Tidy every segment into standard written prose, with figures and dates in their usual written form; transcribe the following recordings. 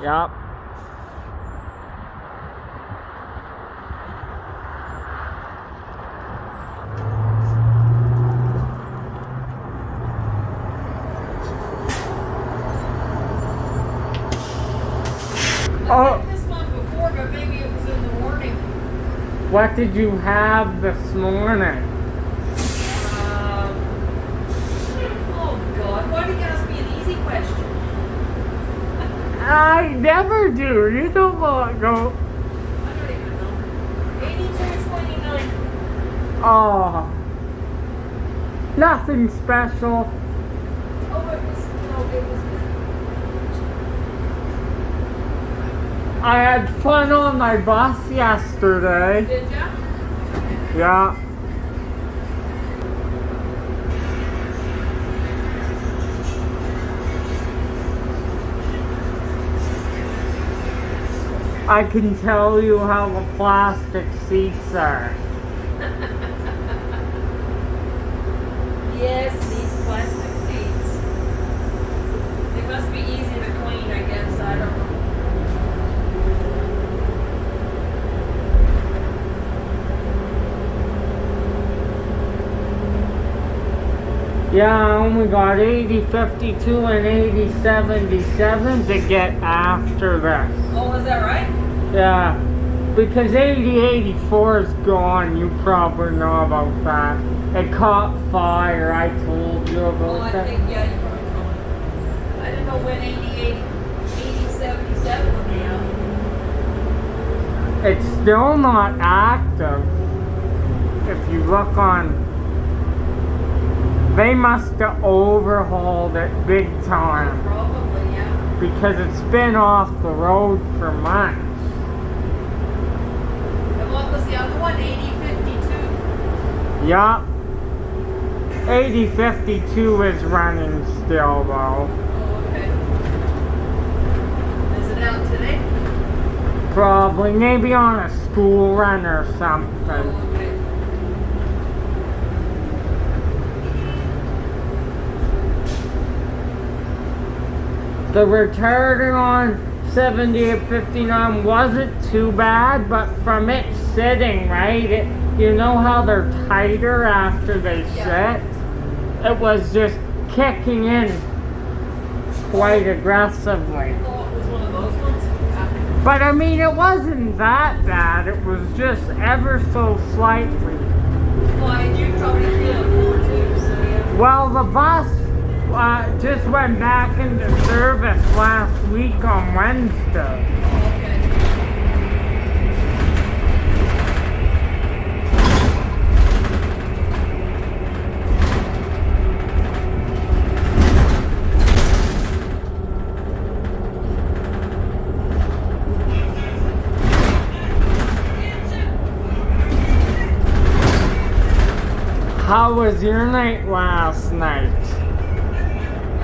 Yep. I've had this one before, but maybe it was in the morning. What did you have this morning? Oh God, why did you ask me an easy question? I never do. You don't want to go. I don't even know. 82.29. Oh. Nothing special. Oh, it was. I had fun on my bus yesterday. Did ya? Yeah. I can tell you how the plastic seats are. Yes, these plastic seats. They must be easy to clean, I guess. I don't know. Yeah, I only got 80, 52, and 80, 77 to get after this. Oh, is that right? Yeah, because 80, 84 is gone. You probably know about that. It caught fire. I told you Oh, about I that. think, yeah, you probably told me. I didn't know when 80, 77 would be out. It's still not active. If you look on, they must have overhauled it big time Probably, yeah. because it's been off the road for months. And what was the other one? 80, 52? Yup. 8052 is running still though. Oh, okay. Is it out today? Probably, maybe on a school run or something. Oh, okay. The retardant on 7859 wasn't too bad, but from it sitting, right? You know how they're tighter after they sit? It was just kicking in quite aggressively. Oh, it was one of those ones? Yeah. But I mean, it wasn't that bad. It was just ever so slightly. Well, you probably feel it more too, so yeah. Well, the bus just went back into service last week on Wednesday. Oh, okay. How was your night last night?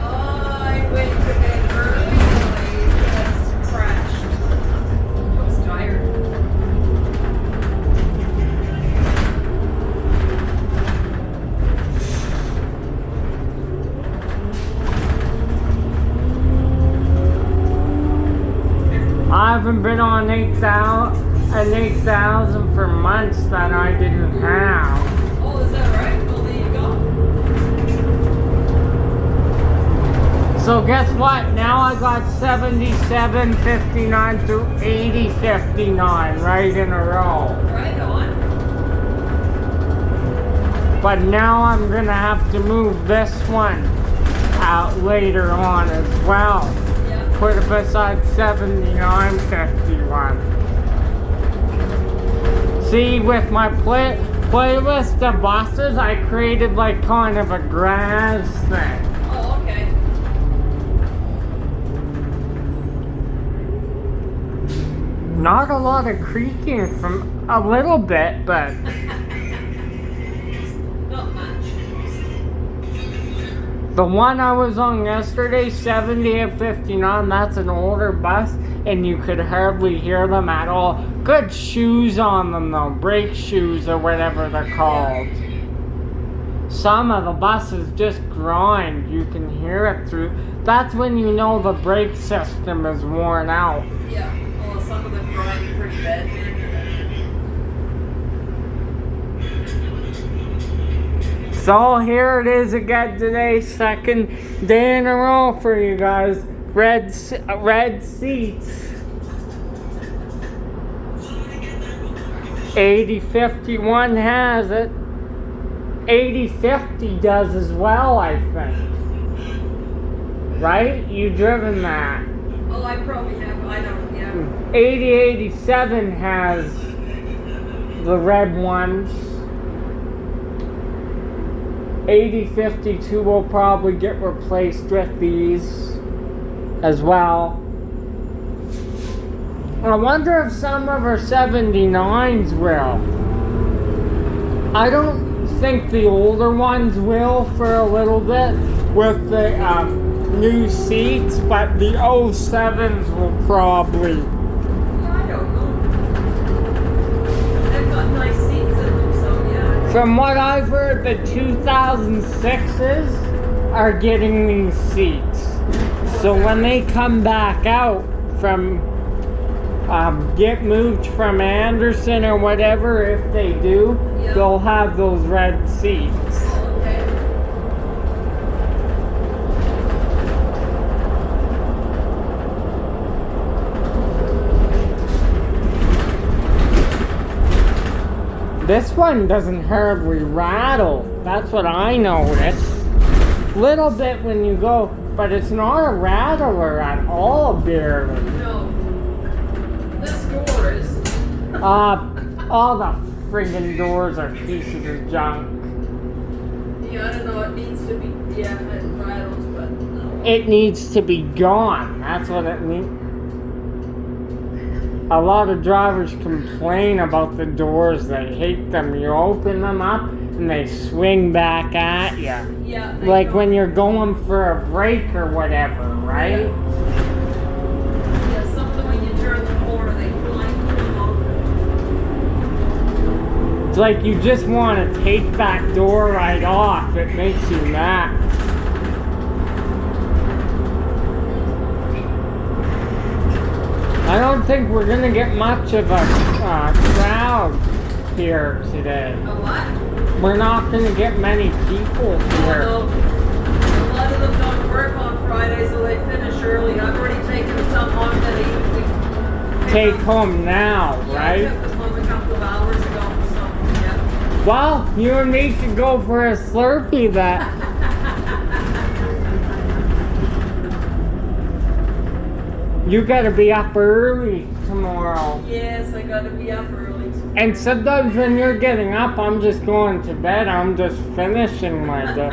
I went to bed early and I just crashed. I was tired. I haven't been on 8,000 for months that I didn't have. Oh, is that right? Well, there you go. So guess what? Now I got 77.59 through 80.59 right in a row. Right on. But now I'm gonna have to move this one out later on as well. Yeah. Put it beside 79.51. See, with my playlist of buses, I created like kind of a grass thing. Oh, okay. Not a lot of creaking from a little bit, but Not much. the one I was on yesterday, 7859, that's an older bus, and you could hardly hear them at all. Good shoes on them though, brake shoes or whatever they're called. some of the buses just grind. You can hear it through. That's when you know the brake system is worn out. Yeah, well, some of them grind pretty bad, man. So here it is again today, second day in a row for you guys. Red seats. 8051 has it. 8050 does as well, I think. Right? You driven that. Oh, I probably have. I don't. Yeah. 8087 has the red ones. 8052 will probably get replaced with these as well. I wonder if some of our 79s will. I don't think the older ones will for a little bit with the new seats, but the 07s will probably. Yeah, I don't know. They've got nice seats in them, so yeah. From what I've heard, the 2006s are getting these seats. So when they come back out from get moved from Anderson or whatever, if they do, Yeah. they'll have those red seats. Okay. This one doesn't hardly rattle. That's what I noticed. Little bit when you go, but it's not a rattler at all, barely. No. This door is. All the friggin' doors are pieces of junk. Yeah, I don't know. It needs to be. Yeah, it rattles, but no. It needs to be gone. That's what it needs. A lot of drivers complain about the doors. They hate them. You open them up and they swing back at you. Yeah. Like when you're going for a break or whatever, right? Yeah, something when you turn the corner, they fly through them. It's like you just want to take that door right off. It makes you mad. I don't think we're gonna get much of a crowd here today. A what? We're not gonna get many people here. Although, a lot of them don't work on Friday, so they finish early. I've already taken some home that they Take home now, Yeah, I right? took them home a couple of hours ago, so yeah. Well, you and me should go for a Slurpee that. You gotta be up early tomorrow. Yes, I gotta be up early. And sometimes when you're getting up, I'm just going to bed. I'm just finishing my day.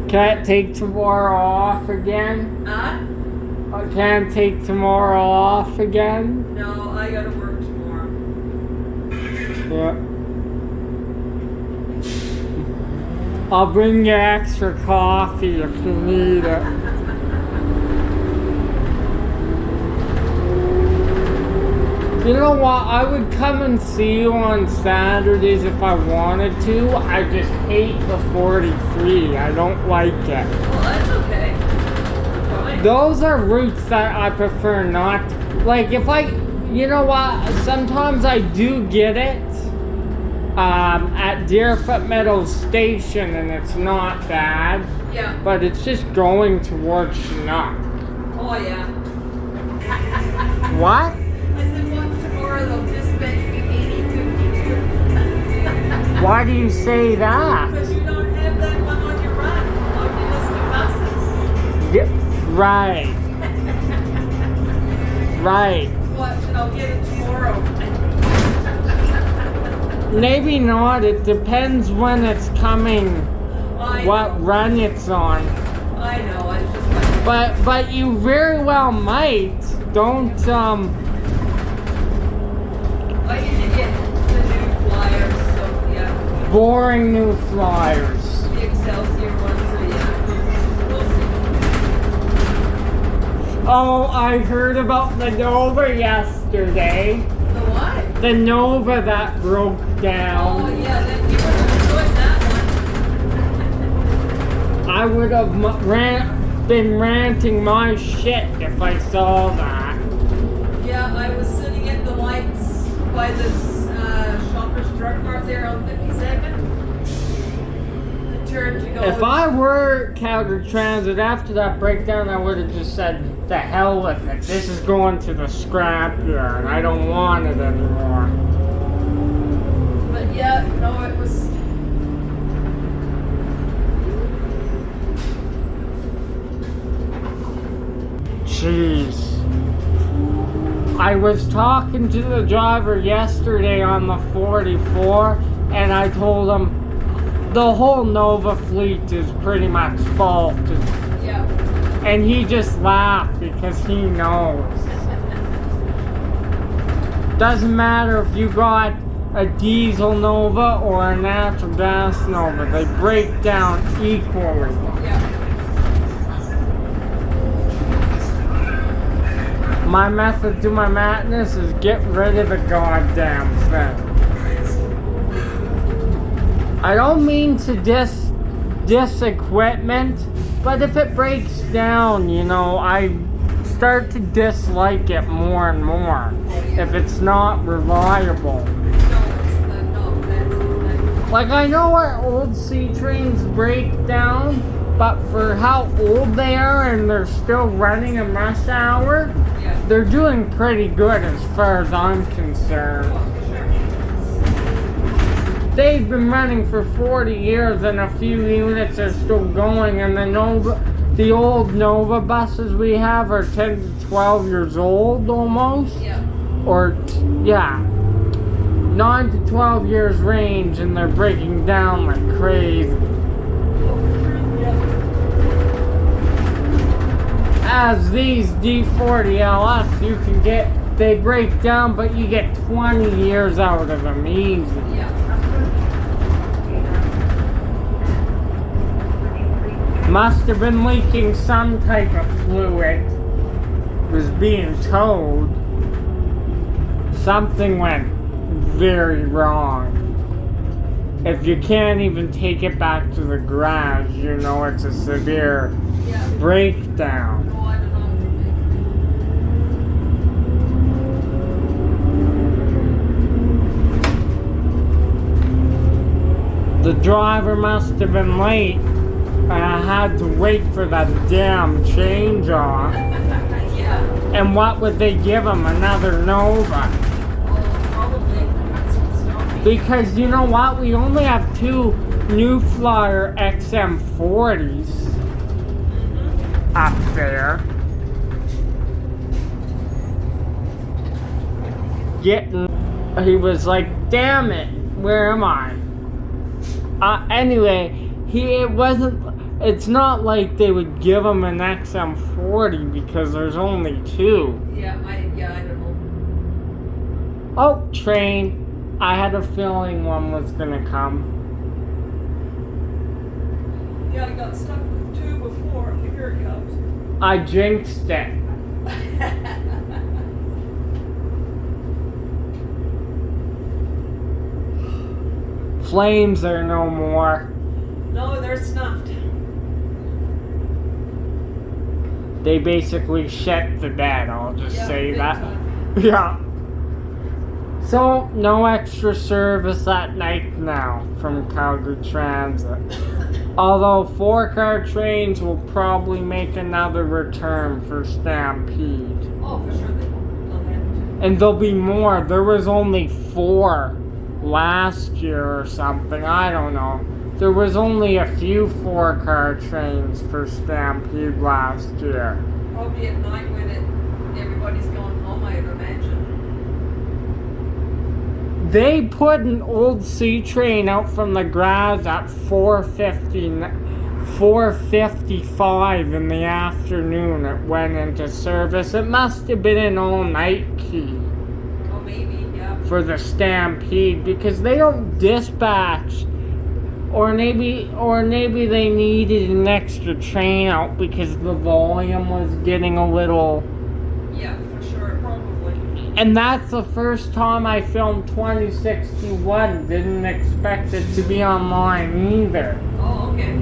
Can't take tomorrow off again? Huh? I can't take tomorrow off again? No, I gotta work tomorrow. Yeah. I'll bring you extra coffee if you need it. You know what? I would come and see you on Saturdays if I wanted to. I just hate the 43. I don't like it. Well, that's okay. Fine. Those are routes that I prefer not. Like if I, you know what? Sometimes I do get it at Deerfoot Meadows Station, and it's not bad. Yeah. But it's just going towards Chinook. Oh, yeah. What? I said, watch tomorrow, they'll dispatch me 8052. Why do you say that? Because you don't have that one on your run, on your list of buses. Yeah, right. Right. Watch, and I'll get it tomorrow. Maybe not. It depends when it's coming, I what know. run it's on. I know, I just like, But you very well might. Don't I usually get the new flyers, so yeah. boring new flyers. The Excelsior one, so yeah. We'll see. Oh, I heard about the Nova yesterday. The what? The Nova that broke Oh, down. yeah, then you were I would have been ranting my shit if I saw that. Yeah, I was sitting at the lights by this Shoppers Drug Mart there on 52nd. I turned to go. If I were Calgary Transit after that breakdown, I would have just said, "The hell with it. This is going to the scrapyard. I don't want it anymore." But yeah, no, it was. Jeez. I was talking to the driver yesterday on the 44, and I told him the whole Nova fleet is pretty much faulted. Yeah. And he just laughed because he knows. Doesn't matter if you got a diesel Nova or a natural gas Nova, they break down equally. Yeah. My method to my madness is get rid of the goddamn thing. I don't mean to diss equipment, but if it breaks down, you know, I start to dislike it more and more if it's not reliable. No, that's the thing. Like, I know our old C trains break down, but for how old they are and they're still running in rush hour, Yeah. they're doing pretty good as far as I'm concerned. Oh, for sure. They've been running for 40 years and a few units are still going, and the old Nova buses we have are 10 to 12 years old almost. Yeah. Or, 9 to 12 years range, and they're breaking down like crazy. As these D40LF, you can they break down, but you get 20 years out of them easy. Yeah. Must have been leaking some type of fluid. Was being towed. Something went very wrong. If you can't even take it back to the garage, you know it's a severe Yeah. breakdown. No, I don't know. The driver must have been late. And I had to wait for that damn change off. Yeah. And what would they give him? Another Nova? Well, probably. That's what's stopping. Because you know what? We only have 2 new Flyer XM40s up there. He was like, damn it, where am I? Anyway, it's not like they would give him an XM40 because there's only 2. Yeah, I don't know. Oh, train. I had a feeling one was gonna come. Yeah, I got stuck with 2 before. Here it comes. I jinxed it. Flames are no more. No, they're snuffed. They basically shit the bed, I'll just Yeah, say big that. time. Yeah. So, no extra service at night now from Calgary Transit. Although 4-car trains will probably make another return for Stampede. Oh, for sure they will. They'll have to. And there'll be more. There was only 4 last year or something. I don't know. There was only a few 4-car trains for Stampede last year. Probably at night when everybody's going home, I'd imagine. They put an old C train out from the garage at 4:55 in the afternoon. It went into service. It must have been an all-night key Oh, maybe, yeah. for the Stampede because they don't dispatch. Or maybe they needed an extra train out because the volume was getting a little. Yeah, for sure, probably. And that's the first time I filmed 2061. Didn't expect it to be online either. Oh, okay.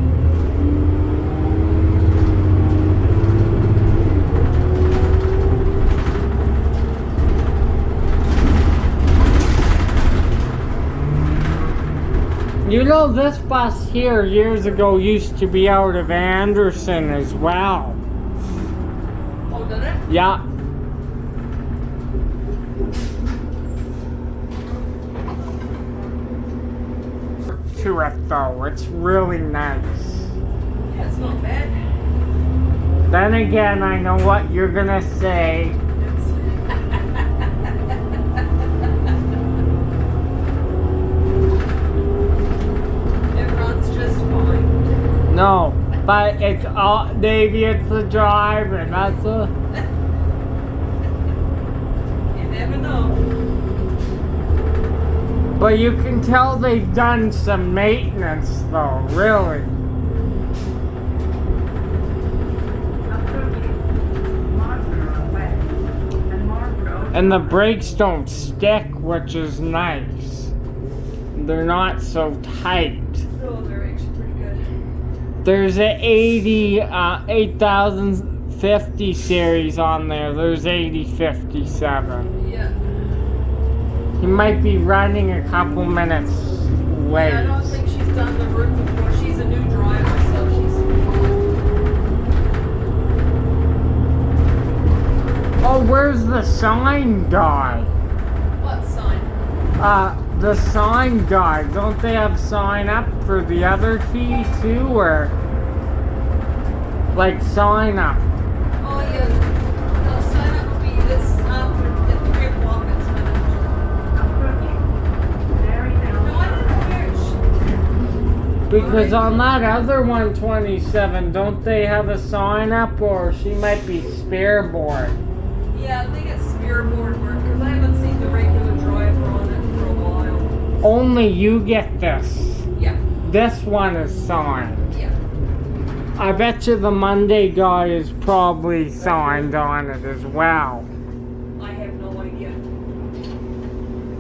You know, this bus here years ago used to be out of Anderson as well. Oh, did it? Yeah. To it though, it's really nice. Yeah, it's not bad. Then again, I know what you're gonna say. It runs just fine. No, but it's all maybe it's the driver. That's a. You never know. But you can tell they've done some maintenance though, really. And the brakes don't stick, which is nice. They're not so tight. Oh, they're actually pretty good. There's a 8050 series on there. There's 8057. Yeah. He might be running a couple minutes late. Yeah, I don't think she's done the route before. She's a new driver, so she's. Oh, where's the sign guy? What sign? The sign guy. Don't they have sign up for the other key too, or like sign up? Oh, yeah. No, sign up will be this after at 3 o'clock. It's finished. No, I didn't hear. Because on that other 127, don't they have a sign up, or she might be spare board? Yeah, I think it's spearboard work because I haven't seen the regular driver on it for a while. Only you get this. Yeah, This one is signed. yeah. I bet you the Monday guy is probably signed on it as well. I have no idea.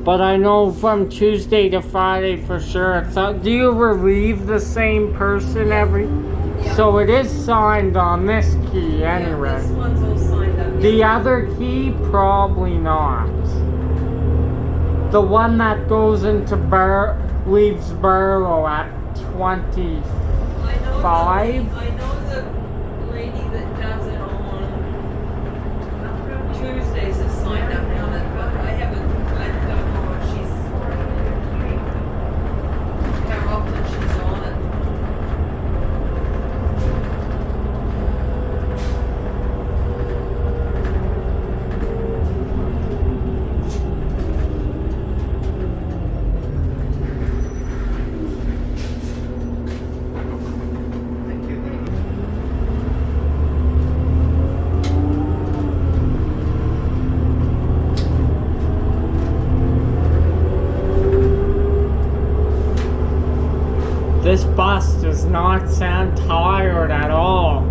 But I know from Tuesday to Friday for sure it's out. Do you relieve the same person every? Yeah. So it is signed on this key anyway. Yeah, this one's all signed up. The other key, probably not. The one that goes into leaves Burlow at 25. I know the lady that does it on Tuesdays is signed up on it, but I don't know if she's how often she's on it. This bus does not sound tired at all.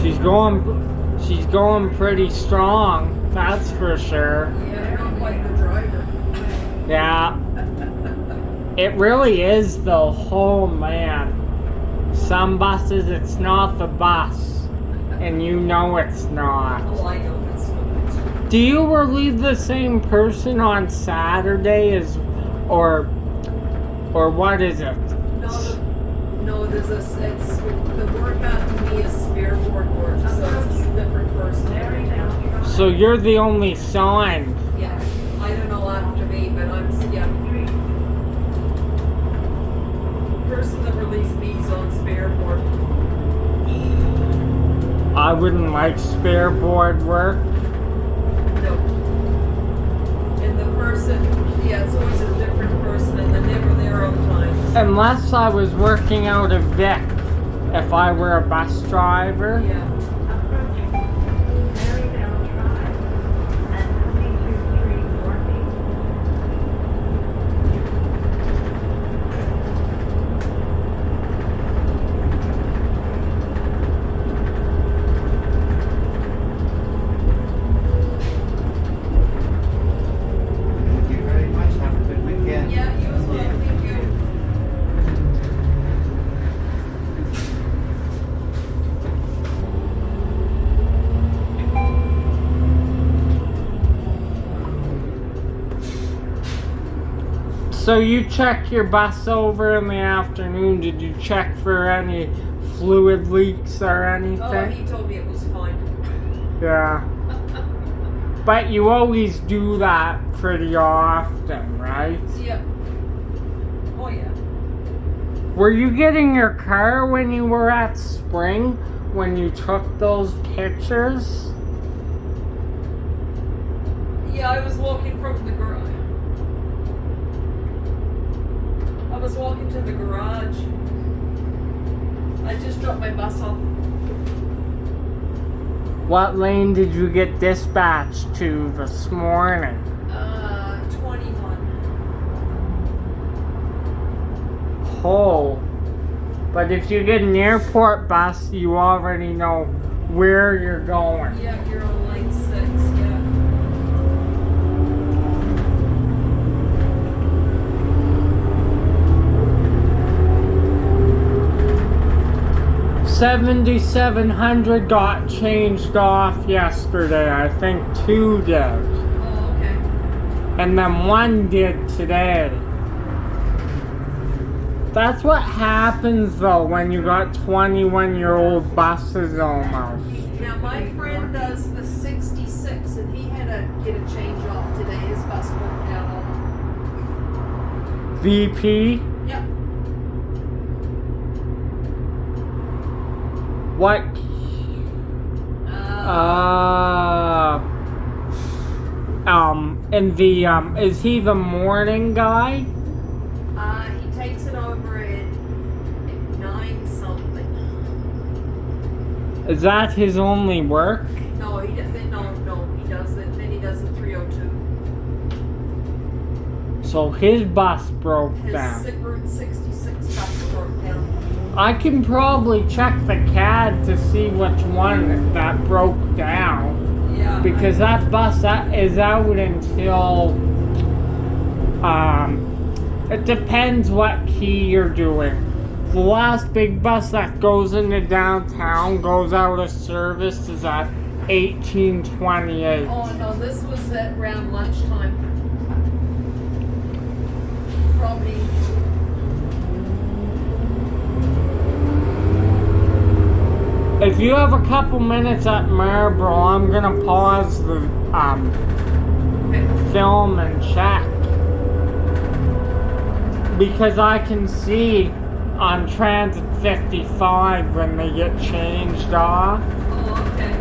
She's going pretty strong, that's for sure. Yeah, not like the driver. Yeah. It really is though, oh man. Some buses it's not the bus. And you know it's not. Oh, I know it's not. Do you relieve the same person on Saturday or what is it? No, it's the workout to me is spearboard work, so it's a different person. So you're the only signed. Yeah, I don't know after me, but yeah. Person that released me is on spearboard. I wouldn't like spare board work. No. And the person, yeah, it's always a different person, and they're never there on time. Unless I was working out of Vic, if I were a bus driver. Yeah. Approaching Maryvale Drive and coming to 340. Thank you very much. Have a good weekend. Yeah, you as well. Thank you. So you check your bus over in the afternoon. Did you check for any fluid leaks or Oh, anything? he told me it was fine. Yeah. But you always do that pretty often, right? Yeah. Oh, yeah. Were you getting your car when you were at Spring? When you took those pictures? Yeah, I was walking from the garage. I was walking to the garage. I just dropped my bus off. What lane did you get dispatched to this morning? 21. Oh. But if you get an airport bus, you already know where you're going. Yeah, you're on line 6, yeah. 7700 got changed off yesterday. I think 2 did. Oh, okay. And then 1 did today. That's what happens though when you got 21-year-old buses almost. Now, my friend does the 66, and he had to get a change off today. His bus broke down on VP? him. Yep. What? And the, is he the morning guy? He takes it over at 9 something. Is that his only work? No, he doesn't. No, he does it. Then he does the 302. So his bus broke His down. Route 66 bus broke down. I can probably check the CAD to see which one that broke down. Yeah. Because that bus that is out until it depends what key you're doing. The last big bus that goes into downtown goes out of service is at 1828. Oh no, this was at around lunchtime. Probably. If you have a couple minutes at Maryvale, I'm gonna pause the Okay. film and check. Because I can see on Transit 55 when they get changed off. Oh, okay.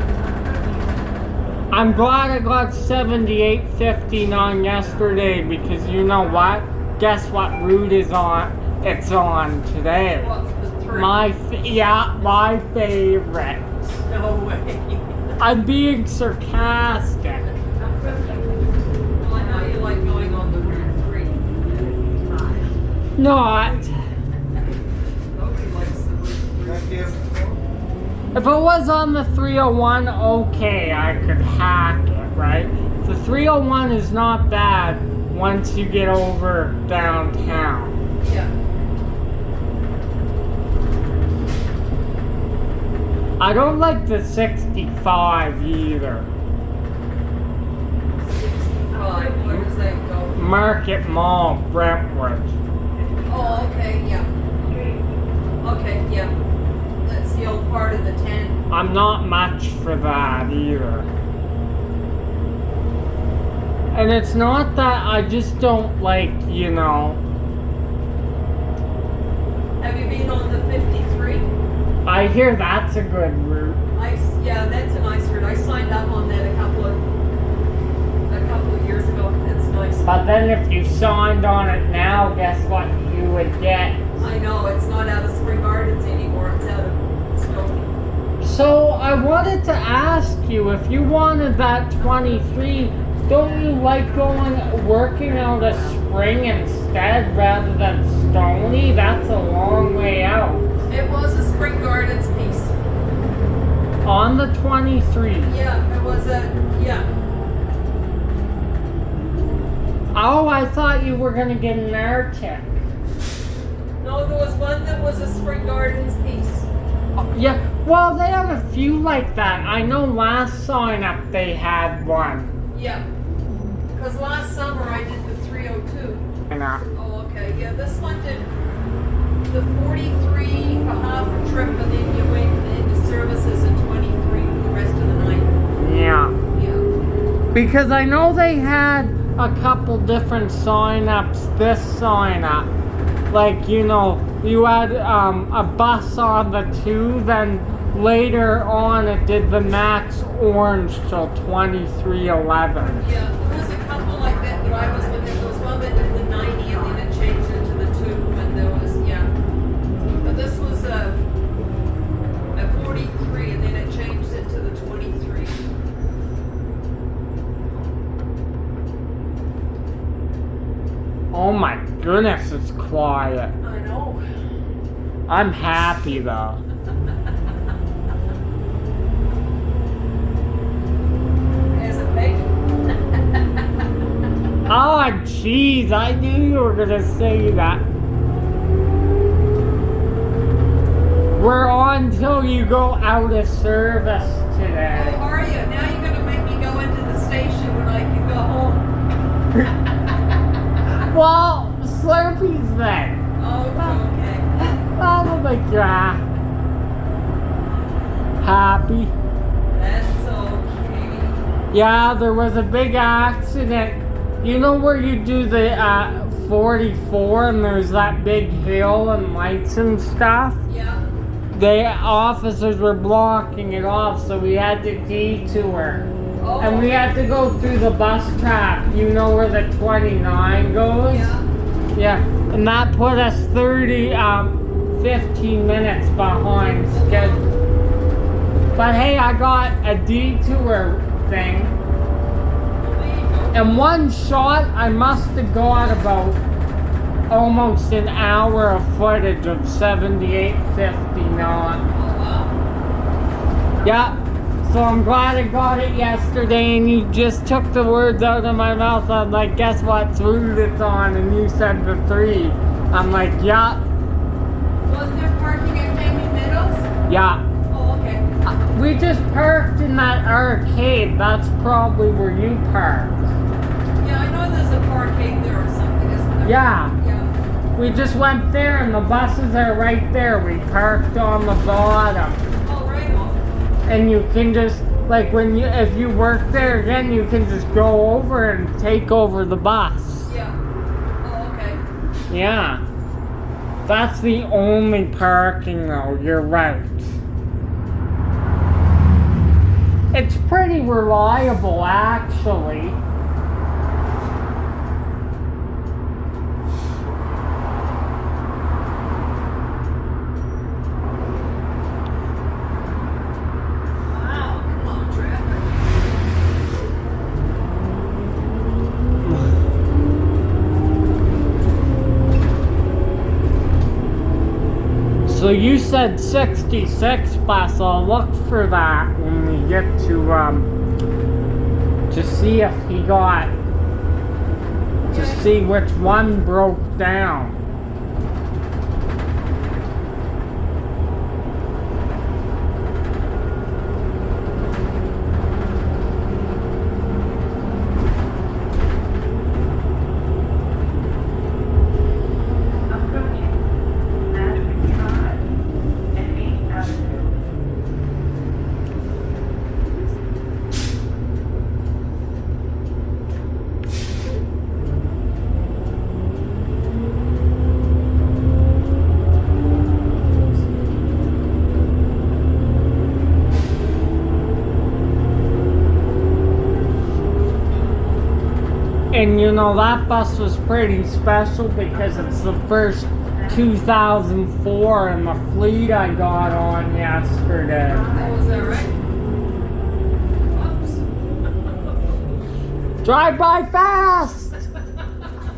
I'm glad I got 7859 yesterday because you know what? Guess what route is on? It's on today. What, the 3? My favorite. No way. I'm being sarcastic. Well, I know you like going on the Route 3. Not. Nobody likes the Route 3. Thank you. If it was on the 301, okay, I could hack it, right? The 301 is not bad once you get over downtown. Yeah. I don't like the 65 either. 65. Where does that go? Market Mall, Brentwood. Oh, okay, yeah. Okay, yeah. That's the old part of the 10. I'm not much for that either. And it's not that I just don't like, you know. Have you been on the 53? I hear that's a good route. Yeah, that's a nice route. I signed up on that a couple of years ago. It's nice. But then if you signed on it now, guess what you would get? I know, it's not out of Spring Gardens anymore. It's out of Stony. So I wanted to ask you, if you wanted that 23, don't you like working out of Spring instead rather than Stony? That's a long way out. It was a Spring Gardens piece. On the 23. Yeah, it was yeah. Oh, I thought you were gonna get an Arctic. No, there was one that was a Spring Gardens piece. Yeah, well, they have a few like that. I know last sign up they had one. Yeah. Because last summer I did the 302. And, Oh, okay. Yeah, this one did the 43 for half a trip, and then you went into services at 23 for the rest of the night. Yeah. Yeah. Because I know they had a couple different sign-ups this sign-up. Like, you know, you had a bus on the 2, then later on it did the max orange till 2311. Yeah, there was a couple like that that I was looking at. There was one that did the 90 and then it changed into the 2, and there was, yeah. But this was a 43 and then it changed it to the 23. Oh my goodness, it's quiet. I know. I'm happy though. Is it big? Oh jeez, I knew you were gonna say that. We're on till you go out of service Oh, today. are you? Now you're going to make me go into the station when I can go home. Well, Slurpees then. Oh, okay. That'll make you happy. That's okay. Yeah, there was a big accident. You know where you do the 44 and there's that big hill and lights and stuff? Yeah. The officers were blocking it off, so we had to detour. Oh, And we had to go through the bus track. You know where the 29 goes? yeah. Yeah. And that put us 15 minutes behind schedule. But hey, I got a detour thing. Well, there you go. In one shot, I must have got about almost an hour of footage of 7859. Oh, wow. Yeah, so I'm glad I got it yesterday, and you just took the words out of my mouth. I'm like, guess what route it's on? And you said the 3. I'm like, yeah, Was there parking at Jamie Meadows? yeah. Oh, okay. We just parked in that arcade. That's probably where you parked. Yeah, I know there's a parkade there or something, isn't there? Yeah. Yeah. We just went there, and the buses are right there. We parked on the bottom. Oh, right on. And you can just, like, if you work there again, you can just go over and take over the bus. Yeah. Oh, okay. Yeah. That's the only parking though, you're right. It's pretty reliable actually. Wow, come on, traffic. So you said 66 bus. I'll look for that when we get to see if he got, to see which one broke down. Approaching Maryvale Drive and 8th Avenue. And you know, that bus was pretty special because it's the first 2004 in the fleet I got on yesterday. Oh, is that right? Oops. Drive by fast!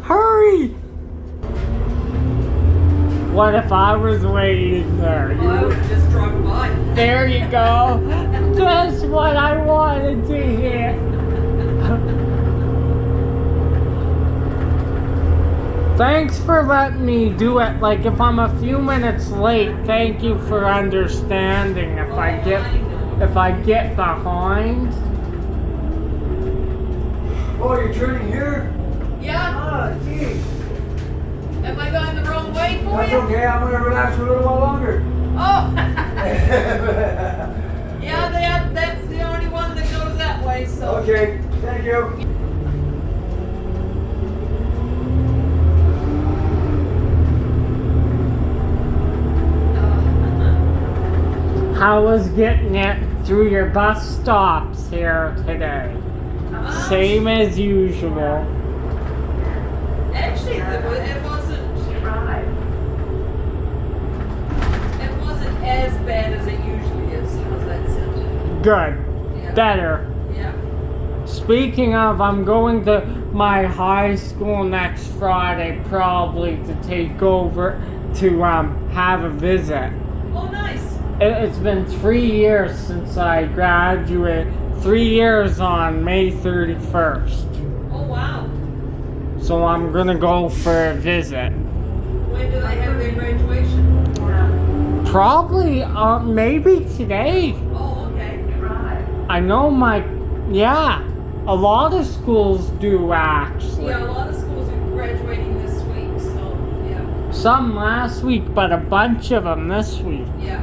Hurry! What if I was waiting there? Well, I would have just drove by. There you go. Just what I wanted to hear. Thanks for letting me do it. Like, if I'm a few minutes late, thank you for understanding if I get behind. Oh, you're turning here? Yeah. Ah, geez. Am I going the wrong way for That's you? okay, I'm gonna relax for a little while longer. Oh! Yeah, that's the only one that goes that way, so. Okay, thank you. How was getting it through your bus stops here today? Same as usual. Actually, it wasn't as bad as it usually is. How's that sound? Good. Yeah. Better. Yeah. Speaking of, I'm going to my high school next Friday probably to take over to have a visit. Oh, nice. It's been 3 years since I graduated. 3 years on May 31st. Oh, wow. So I'm gonna go for a visit. When do they have their graduation? Probably, maybe today. Oh, okay. I know a lot of schools do actually. Yeah, a lot of schools are graduating this week, so yeah. Some last week, but a bunch of them this week. Yeah.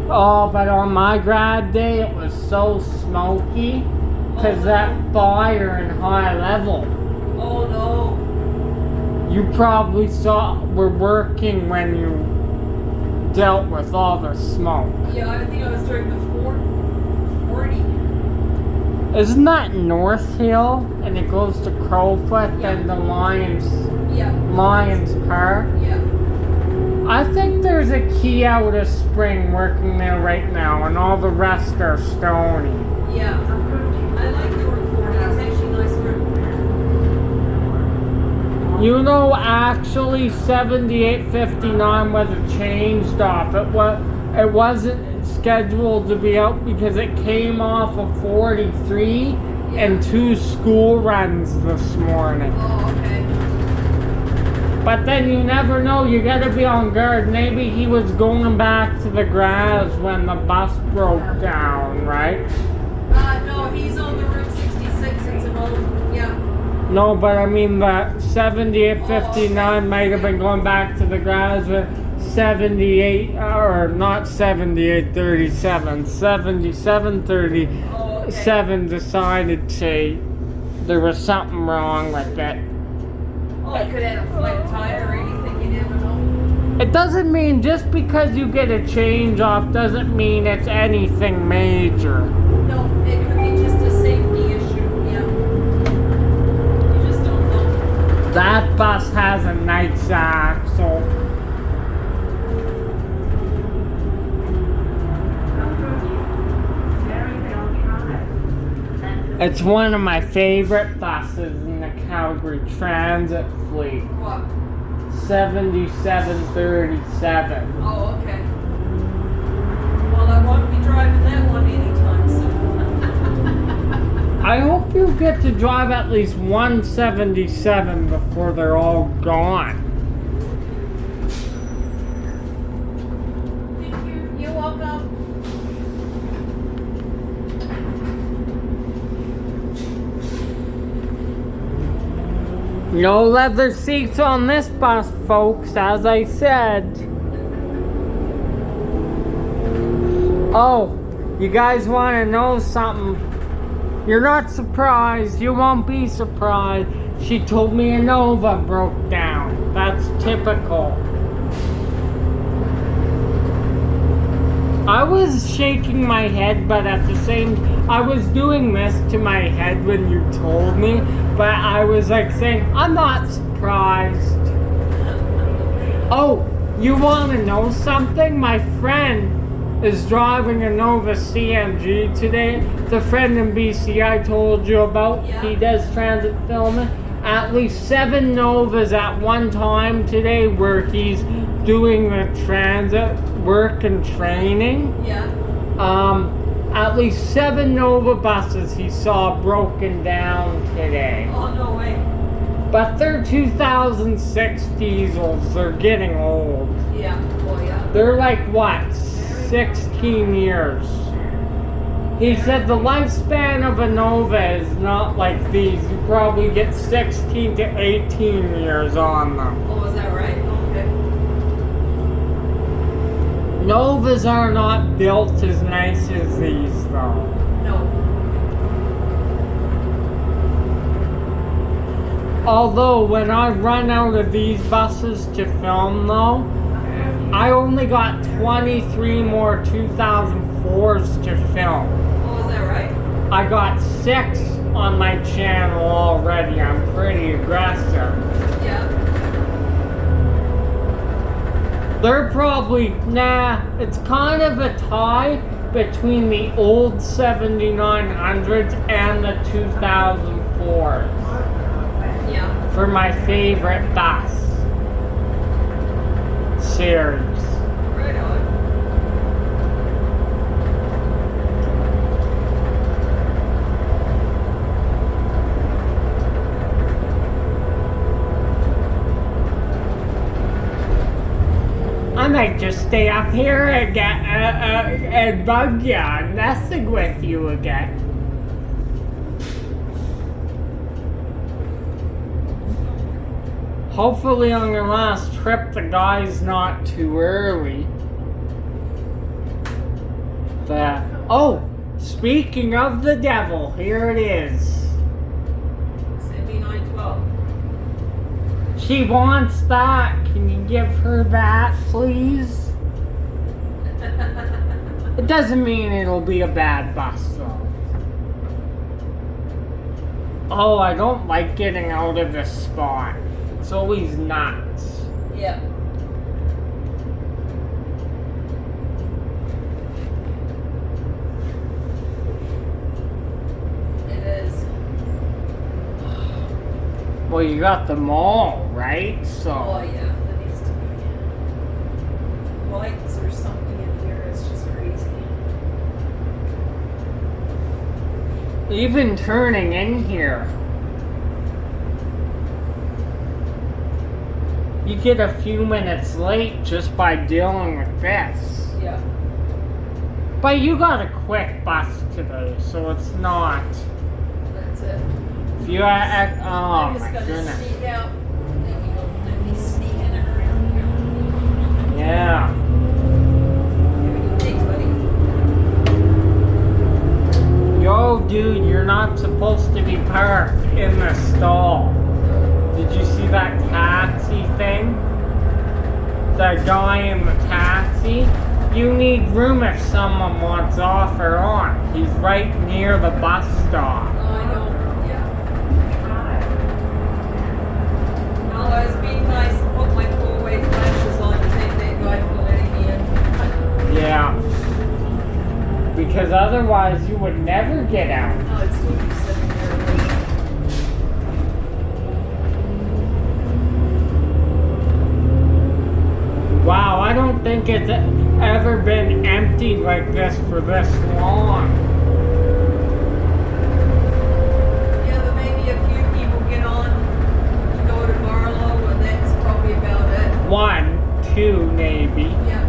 Oh, but on my grad day, it was so smoky because that fire in high level. Oh no. You probably were working when you dealt with all the smoke. Yeah, I think I was during the 40. Isn't that North Hill? And it goes to Crowfoot and the Lions Park? Yeah. I think there's a key out of Spring working there right now, and all the rest are stony. Yeah. I like the Route 40. It's actually nice route. You know, actually, 7859 was changed off. It wasn't scheduled to be out because it came off of 43 and 2 school runs this morning. Oh, okay. But then you never know, you gotta be on guard. Maybe he was going back to the garage when the bus broke down, right? No, he's on the Route 66. It's an old, yeah. No, but I mean the 7859 might have been going back to the garage with 78, or not 7837, 7737 decided to there was something wrong with it. Oh, it could have a flat tire or anything. You never know. It doesn't mean just because you get a change off doesn't mean it's anything major. No, it could be just a safety issue. Yeah. You just don't know. That bus has a nice axle. It's one of my favorite buses in the Calgary Transit fleet. What? 7737. Oh, okay. Well, I won't be driving that one anytime soon. I hope you get to drive at least 177 before they're all gone. Thank you. You're welcome. No leather seats on this bus, folks, as I said. Oh, you guys want to know something? You're not surprised. You won't be surprised. She told me a Nova broke down. That's typical. I was shaking my head, but at the same I was doing this to my head when you told me, but I was like saying, I'm not surprised. Oh, you want to know something? My friend is driving a Nova CMG today. The friend in BC I told you about, he does transit filming. At least 7 Novas at one time today where he's doing the transit work and training. Yeah. At least 7 Nova buses he saw broken down today. Oh, no way. But they're 2006 diesels. They're getting old. Yeah. Oh, yeah. They're like, what, 16 years? He said the lifespan of a Nova is not like these. You probably get 16 to 18 years on them. Oh, is that right? Okay. Novas are not built as nice as these, though. No. Although, when I run out of these buses to film, though, I only got 23 more 2004s to film. Oh, is that right? I got 6 on my channel already. I'm pretty aggressive. Yeah. They're probably, it's kind of a tie between the old 7900s and the 2004s Yeah. for my favorite bus series. Right on. I might just stay up here and get and bug ya and messing with you again. Hopefully on your last trip the guy's not too early. Oh, speaking of the devil, here it is. Sydney 912. She wants that. Can you give her that, please? It doesn't mean it'll be a bad bus, though. Oh, I don't like getting out of this spot. It's always nuts. Yeah. It is. Well, you got the mall, right? Oh, So, yeah. There needs to be lights or something in here. It's just crazy. even turning in here, you get a few minutes late just by dealing with this. Yeah. But you got a quick bus today, so it's not. That's it. If you are, oh I'm just my gonna goodness. sneak out. There we go. Let me sneak in and around here. Yeah. Here we go. Thanks, buddy. Yo, dude, you're not supposed to be parked in the stall. Did you see that taxi thing? The guy in the taxi? You need room if someone wants off or on. He's right near the bus stop. Oh, I know. Yeah. Well, I was being nice and put my four-way flashes on to thank that guy for letting me in. Yeah. Because otherwise you would never get out. Oh, it's still be sitting there waiting. Wow, I don't think it's ever been empty like this for this long. Yeah, there may be a few people get on to go to Marlow, and that's probably about it. 1, 2, maybe. Yeah.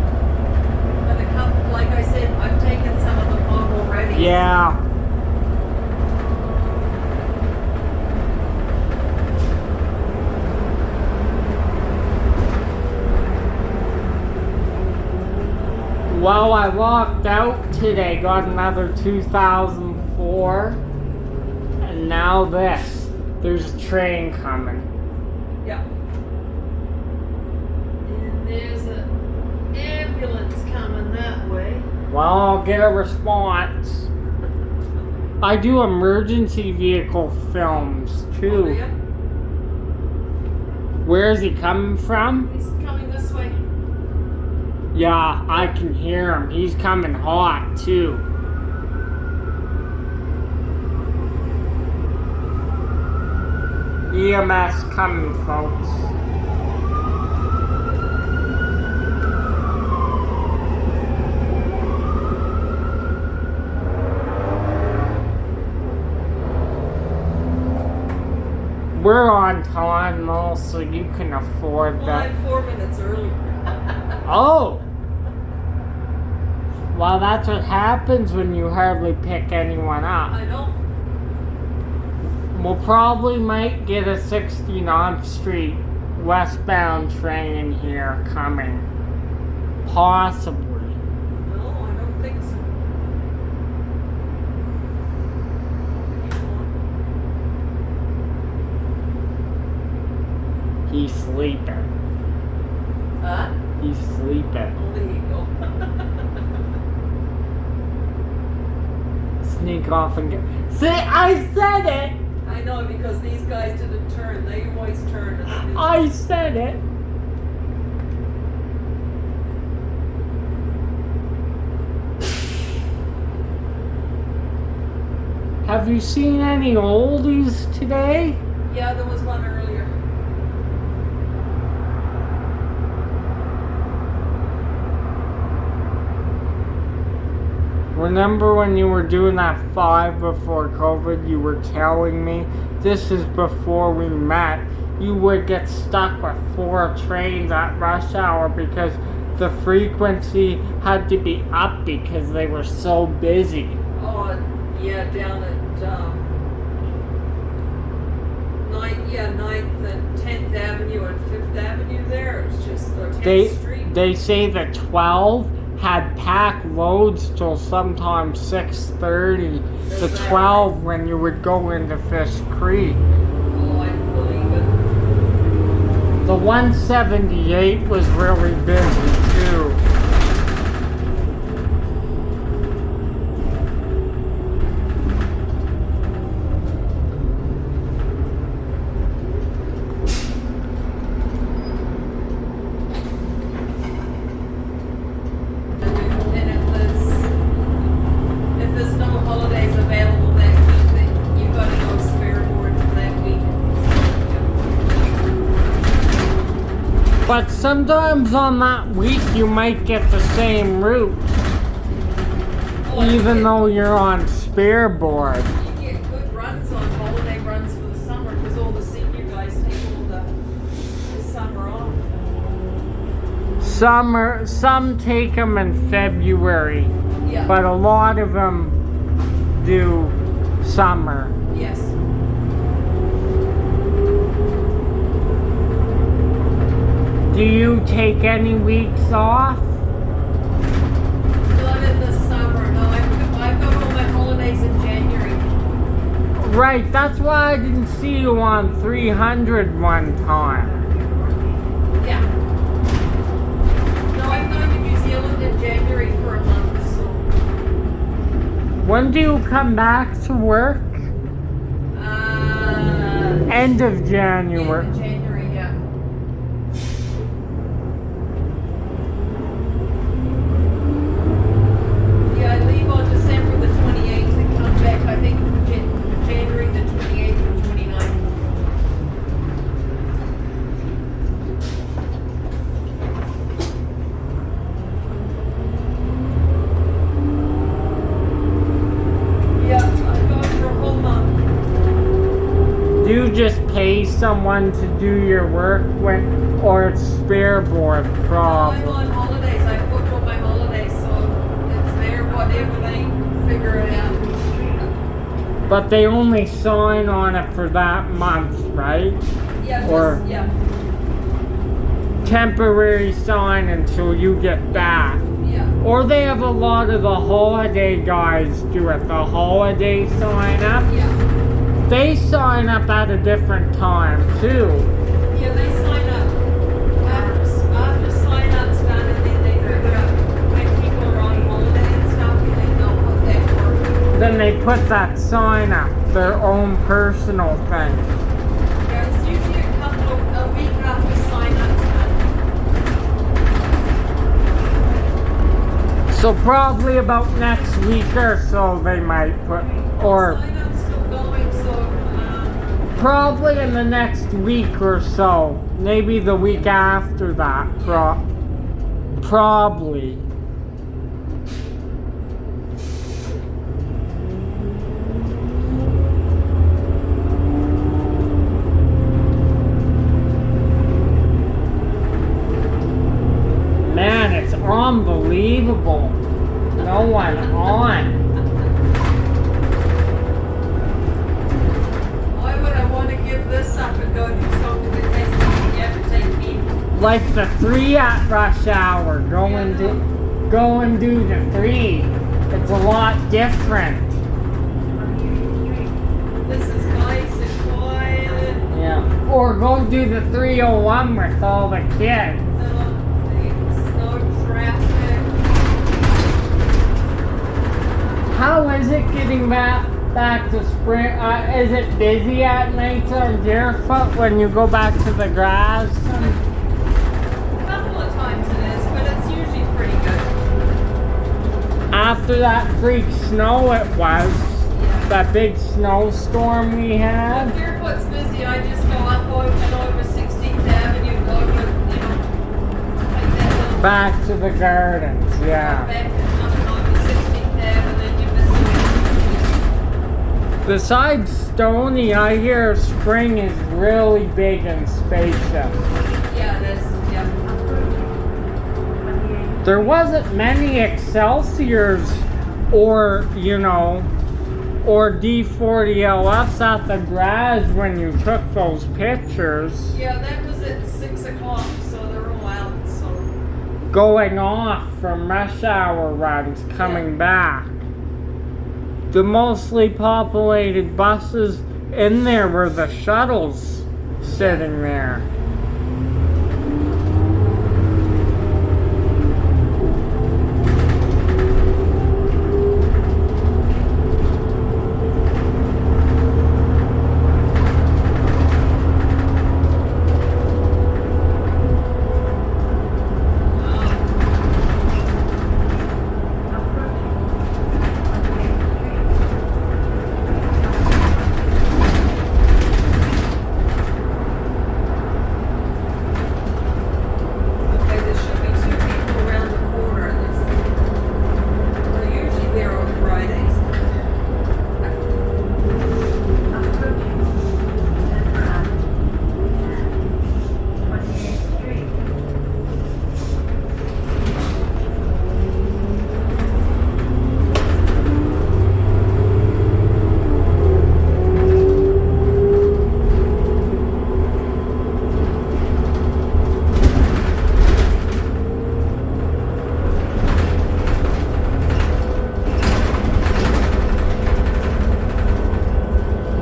But a couple, like I said, I've taken some of them off already. Yeah. Well, I walked out today, got another 2004, and now this. There's a train coming. Yeah. And there's an ambulance coming that way. Well, I'll get a response. I do emergency vehicle films Oh, too. yeah. Where is he coming from? He's coming this way. Yeah, I can hear him. He's coming hot too. EMS coming, folks. We're on time though, so you can afford Well, that. I'm 4 minutes early. Oh! Well, that's what happens when you hardly pick anyone up. I know. We'll probably might get a 69th Street westbound train here coming. Possibly. No, I don't think so. He's sleeping. Huh? He's sleeping. Oh, there you go. Sneak off and get. See, I said it! I know, because these guys didn't turn. They always turn. And then I said it! Have you seen any oldies today? yeah, there was one earlier. Remember when you were doing that 5 before COVID, you were telling me, this is before we met, you would get stuck with 4 trains at rush hour because the frequency had to be up because they were so busy. Oh, yeah, down at 9th and 10th Avenue and 5th Avenue there. It's just 10th Street. They say the 12 had packed loads till sometimes 6:30. The 12 when you would go into Fish Creek. Oh, I believe it. The 178 was really busy too. And if there's no holidays available that week, then you gotta go spare board for that week. But sometimes on that week you might get the same route, Oh, and even you though you're on spare board. get good runs on holiday runs for the summer because all the senior guys take all the summer off. Some take them in February, Yeah. but a lot of them do summer. Yes. Do you take any weeks off? Not in the summer. No, I've got all my holidays in January. Right, that's why I didn't see you on 300 one time. Yeah. No, I'm going to New Zealand in January for a month. So. When do you come back to work? End of January. In January, yeah. Yeah, I leave on December the 28th and come back, I think, January the 28th or 29th. Yeah, I'm going for a whole month. Do you just pay someone to do your work or it's spare board I'm problem? on holidays. I booked all my holidays, so it's there, whatever they figure it out. But they only sign on it for that month, right? Yeah, Or- just, yeah, Temporary sign until you get back. yeah. Or they have a lot of the holiday guys do it, the holiday sign up. Yeah, They sign up at a different time too. yeah, they sign up. After sign up's done, and then they figure out when people are on holiday and stuff, and then they'll put that work. Then they put that sign up, their own personal thing. Yeah, it's usually a week after sign up's done. So probably about next week or so they might put, or Sign up's still going, so, probably in the next week or so. Maybe the week after that, probably. Man, it's unbelievable. No one on. Why would I want to give this up and go do something that doesn't ever take me? Like the 3 at rush hour. Go and do the 3. It's a lot different. This is nice and quiet. Yeah. Or go do the 301 with all the kids. There's no traffic. How is it getting back to spring? Is it busy at night on Deerfoot when you go back to the grass? A couple of times it is, but it's usually pretty good. After that freak snow it was, Yeah. that big snowstorm we had. If Deerfoot's busy, I just go up over 16th Avenue, over, like that little Back to the gardens, yeah. back on the 16th Avenue, and then you miss it. Besides Stony, I hear spring is really big and spacious. Yeah, it is. Yeah. There wasn't many Excelsiors or, or D40LFs at the garage when you took those pictures. Yeah, that was at 6 o'clock, so they're all out. So Going off from rush hour runs, coming back. The mostly populated buses in there were the shuttles sitting there. okay, there should be 2 people around the corner. They're usually there on Fridays. Approaching Center Ave, 28th Street.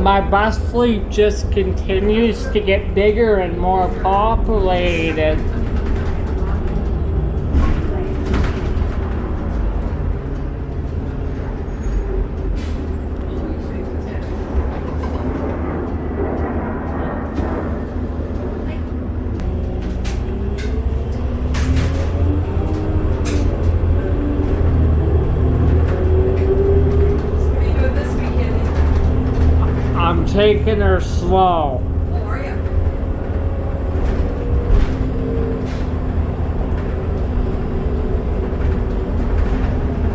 My bus fleet just continues to get bigger and more populated. What are you doing this weekend? I'm taking her slow. Oh, are you?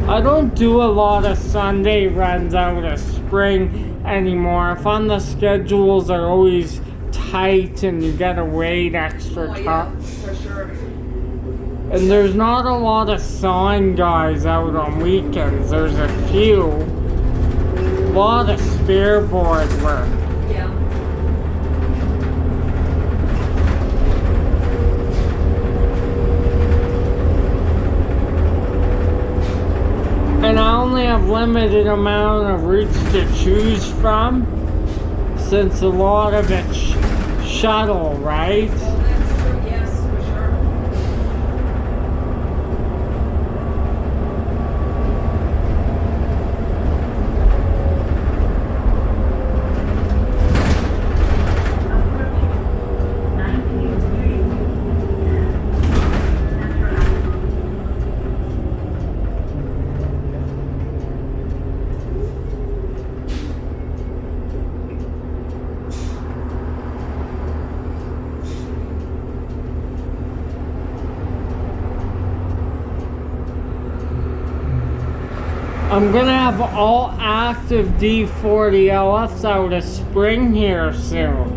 I don't do a lot of Sunday runs out of spring anymore. I find the schedules are always tight and you gotta wait extra Oh, yeah, time. for sure. And there's not a lot of sign guys out on weekends. There's a few. A lot of spare board work. Yeah. And I only have limited amount of routes to choose from, since a lot of it's shuttle, right? Oh, that's true. Yes, for sure. Approaching 19th Street. Center Ave. I'm gonna have all active D40LFs out of spring here soon.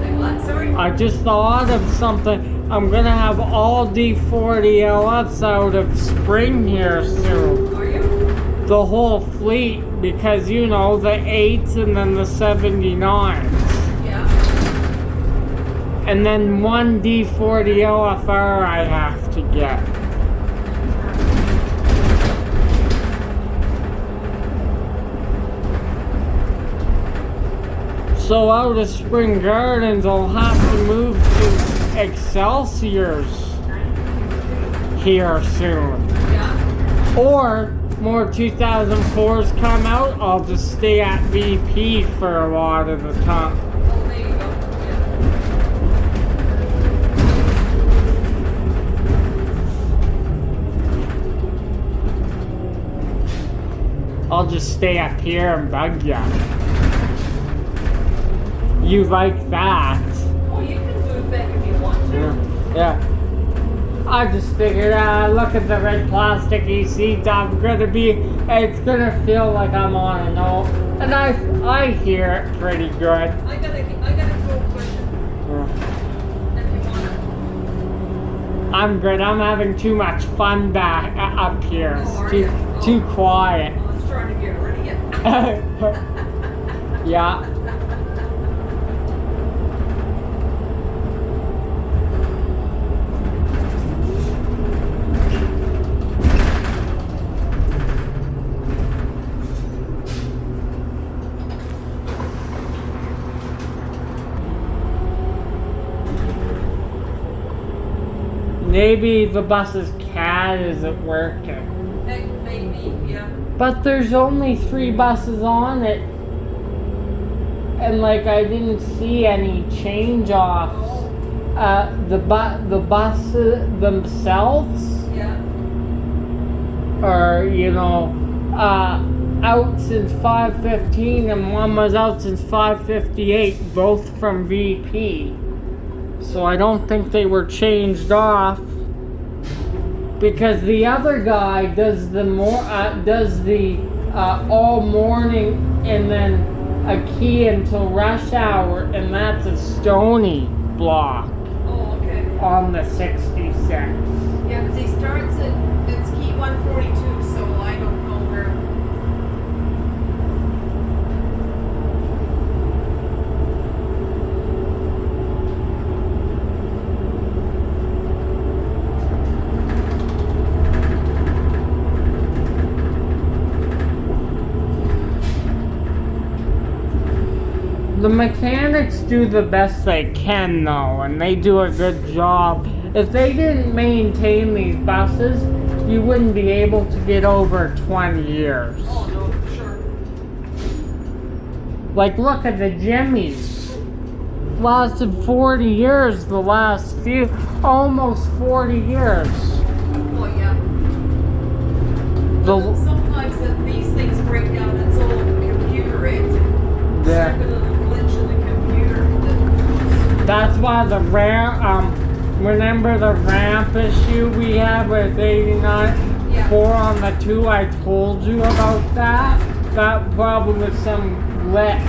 Like what? Sorry? I just thought of something. I'm gonna have all D40LFs out of spring here soon. Are you? The whole fleet, because you know, the 8s and then the 79s. Yeah. And then one D40LFR I have to get. So out of Spring Gardens, I'll have to move to Excelsior's here soon. Yeah. Or more 2004s come out, I'll just stay at VP for a lot of the time. Oh, there you go. Yeah. I'll just stay up here and bug ya. You like that? Oh, you can move back if you want to. Yeah. I just figured, look at the red plasticky seats. It's gonna feel like I'm on a note, and I hear it pretty good. I gotta go question if you wanna. I'm good. I'm having too much fun back up here. Oh, are It's you? too quiet. I was trying to get rid of you. Yeah. Maybe the bus's CAD isn't working. Maybe, yeah. But there's only 3 buses on it. And like I didn't see any change offs. The buses themselves Yeah. are, you know, out since 5:15 and one was out since 5:58, both from VP. So I don't think they were changed off, because the other guy does the all morning and then a key until rush hour, and that's a Stony block Oh, okay. on the 66. Yeah, because he starts at it's key 142, so I don't know where. The mechanics do the best they can though, and they do a good job. If they didn't maintain these buses, you wouldn't be able to get over 20 years. Oh no, for sure. Like, look at the Jimmies. Lasted 40 years, the last few, almost 40 years. Oh yeah. The, Sometimes these things break down. It's all computer. It's Yeah. a little glitch in the computer. that's why the remember the ramp issue we had with 89? Yeah. 4 on the 2, I told you about that? That probably was some glitch.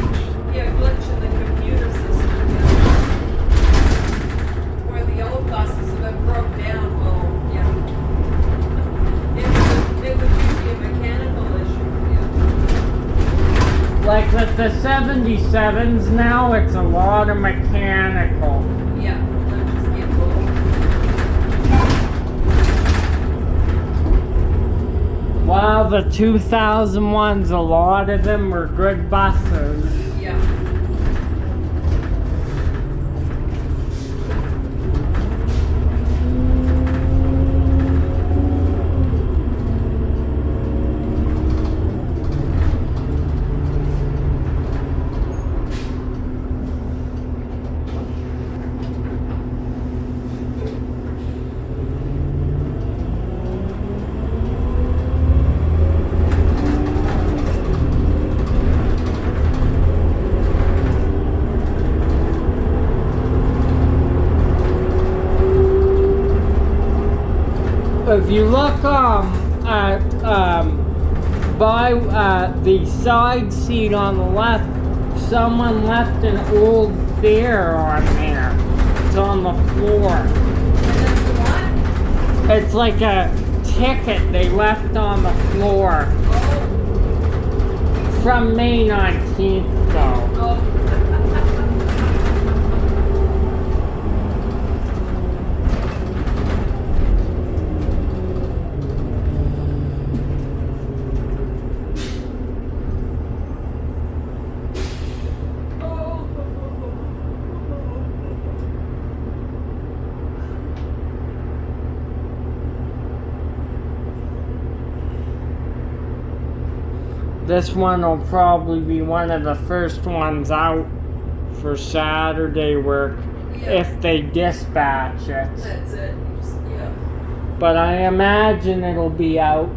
Yeah, glitch in the computer system. Yeah. Where the old buses have been broke down. Well, yeah. It would usually be a mechanical issue. Yeah. Like with the 77s now, it's a lot of mechanical. Yeah. They'll just get both. While the 2001s, a lot of them were good buses. Yeah. If you look at by the side seat on the left, someone left an old fare on there. It's on the floor. It's like a ticket they left on the floor Oh, from May 19th, though. oh. This one will probably be one of the first ones out for Saturday work Yeah. if they dispatch it. That's it. You just, yeah. But I imagine it'll be out.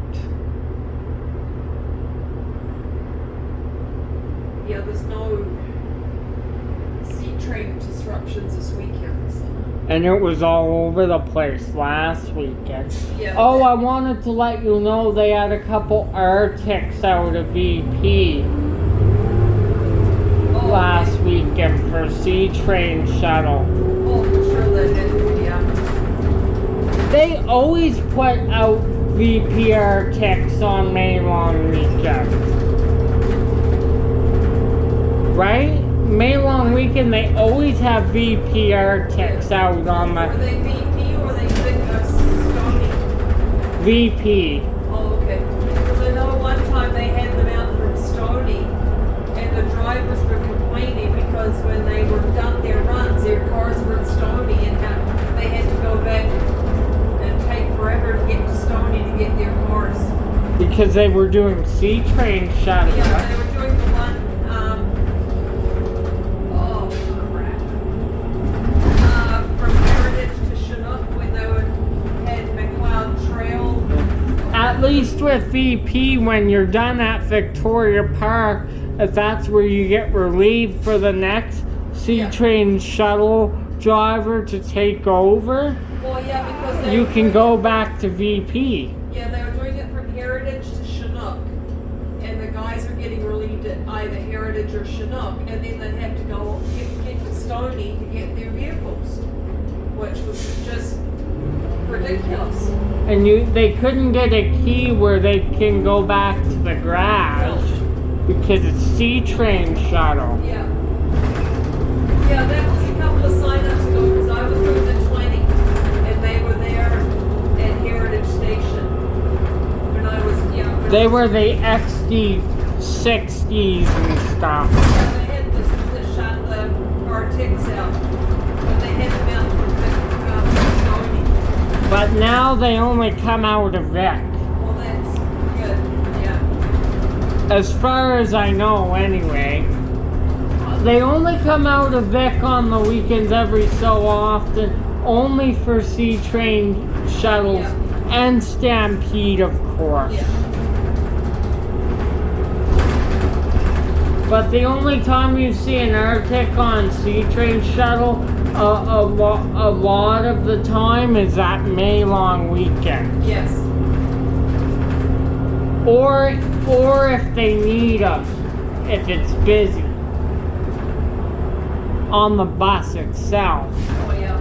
Yeah, there's no sea train disruptions this weekend. So. And it was all over the place last weekend. Yeah. Oh, I wanted to let you know they had a couple Arctics out of VP Oh, last weekend for Sea Train Shuttle. Oh, for sure they did. Yeah. They always put out VP Arctics on May long weekend. Right? May long weekend, they always have VP Arctics out on Were the they VP or were they big Stony? VP. Oh, okay. Because I know one time they had them out from Stony, and the drivers were complaining because when they were done their runs, their cars were in Stony, and they had to go back and take forever to get to Stony to get their cars. Because they were doing Sea Train Shuttle. Yeah, they were doing the one. Oh crap! From Heritage to Chinook when they had McLeod Trail. At least with VP, when you're done at Victoria Park, if that's where you get relieved for the next Sea Yeah. Train Shuttle driver to take over, Well, yeah, because they you were can doing go it- back to VP. Yeah, they were doing it from Heritage to Chinook, and the guys are getting relieved at either Heritage or Chinook, and then they'd have to go get to Stony to get their vehicles, which was just ridiculous. And they couldn't get a key where they can go back to the garage because it's Sea Train Shuttle. Yeah. Yeah, that was a couple of sign-ups ago because I was doing the 20 and they were there at Heritage Station. When I was, yeah. when They I was- were the XD60s and stuff. Yeah, they had this that shot the Arctics out. But they had them out from Stony. But now they only come out of Vic. Well, that's good. Yeah. As far as I know, anyway. They only come out of Vic on the weekends every so often, only for Sea Train Shuttles Yeah. and Stampede, of course. Yeah. But the only time you see an Arctic on Sea Train Shuttle, a lot of the time is that May long weekend. Yes. Or if they need them, if it's busy. On the bus itself. Oh, yeah.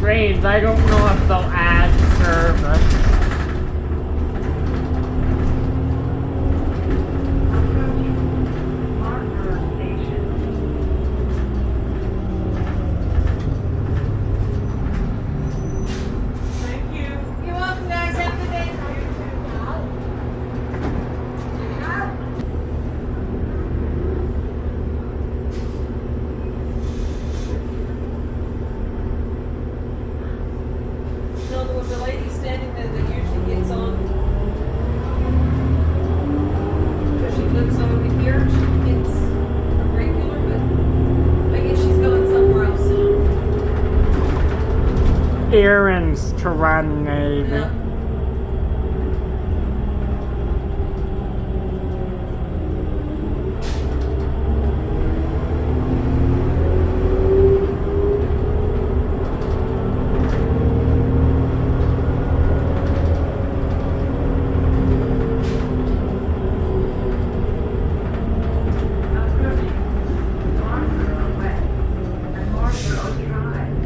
trains. I don't know if they'll add service. Approaching Marlborough Station. Thank you. You're welcome, guys. Have a good day. No, there was a lady standing there that usually gets on. Because she lives over here. She gets a regular, but I guess she's going somewhere else. Errands to run, maybe. Yeah. Approaching Marlborough West and Marlborough Drive.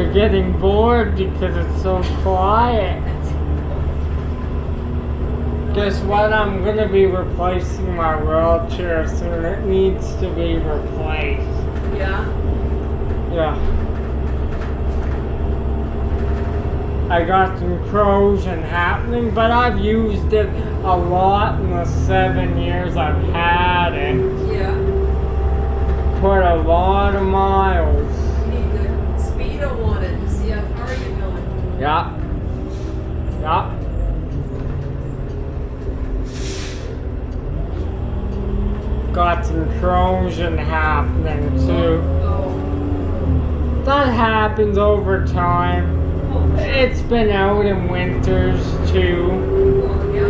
You're getting bored because it's so quiet. Guess what? I'm gonna be replacing my wheelchair soon. It needs to be replaced. Yeah. Yeah. I got some corrosion happening, but I've used it a lot in the 7 years I've had it. Yeah. Put a lot of miles. You need the speedo on it to see how far you're going. Yeah. Yeah. Got some corrosion happening too. Oh. That happens over time. Oh, It's been out in winters too. oh, yeah.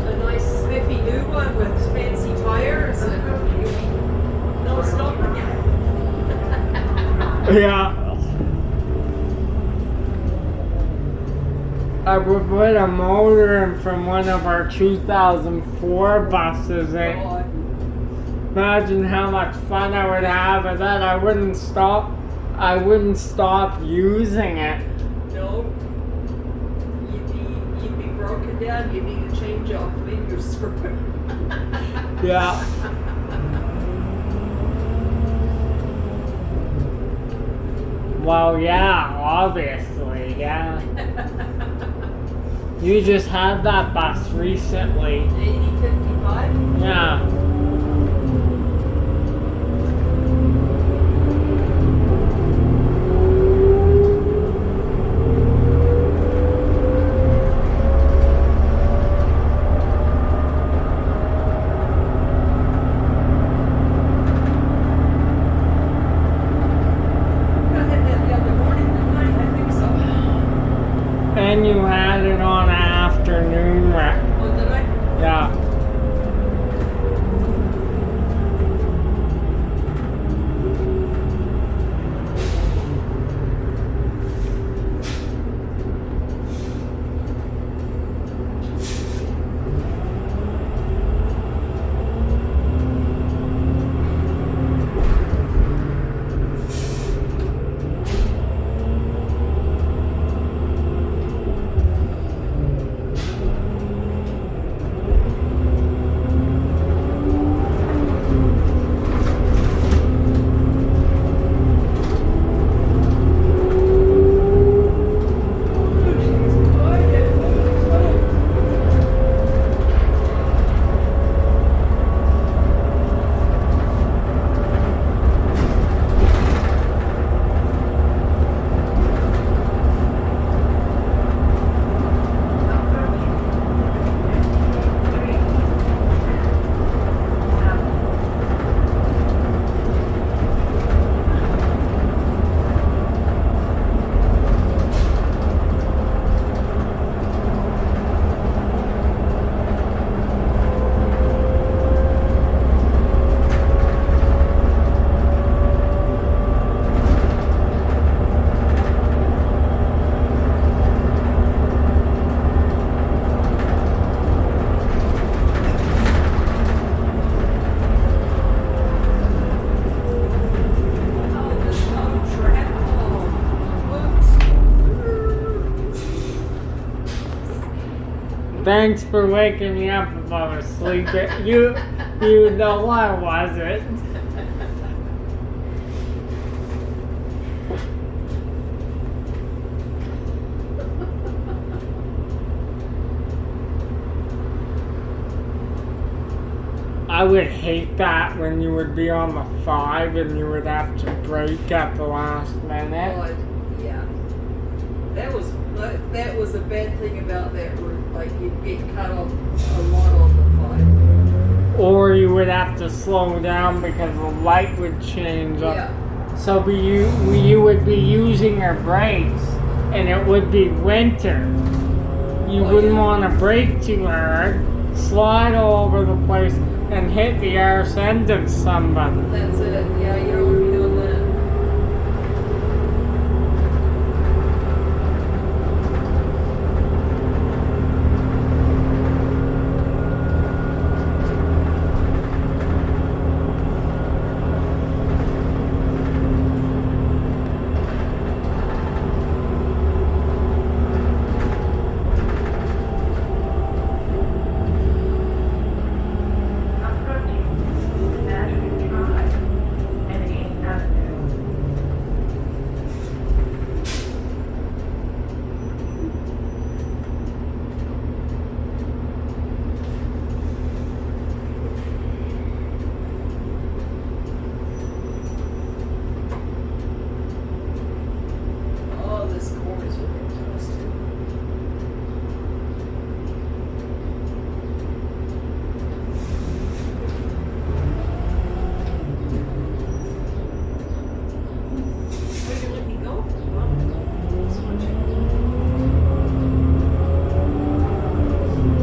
A nice spiffy new one with fancy tires and no stopping you. Yeah. I would put a motor in from one of our 2004 buses in. God. Imagine how much fun I would have with that. I wouldn't stop using it. No. You'd be broken down. You need to change off finger screw. Yeah. Well, yeah, obviously, yeah. You just had that bus recently. 8055? Yeah. I had that the other morning, didn't I? I think so. And you had it on afternoon rec. Oh, did I? Yeah. Thanks for waking me up if I was sleeping. You know I wasn't. I would hate that when you would be on the 5 and you would have to brake at the last minute. God, yeah. That was a bad thing about that route. Like you'd get cut off a lot on the 5. Or you would have to slow down because the light would change. Yeah. So you would be using your brakes and it would be winter. You wouldn't want to brake too hard, slide all over the place, and hit the arse end of somebody. That's it. Yeah, you don't want to be doing that.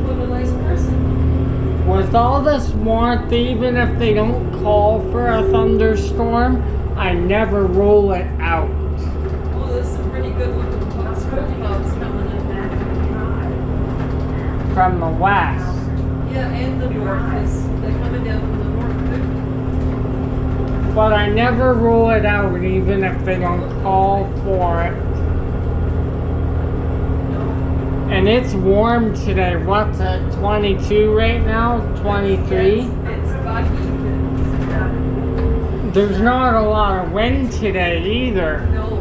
What a nice person. With all this warmth, even if they don't call for a thunderstorm, I never rule it out. Oh, there's some pretty good looking smoke clouds coming in. From the west. Yeah, and the north is they're coming down from the north too. But I never rule it out, even if they don't call for it. And it's warm today. What's it? 22 right now? 23? It's buggy. There's not a lot of wind today either. No.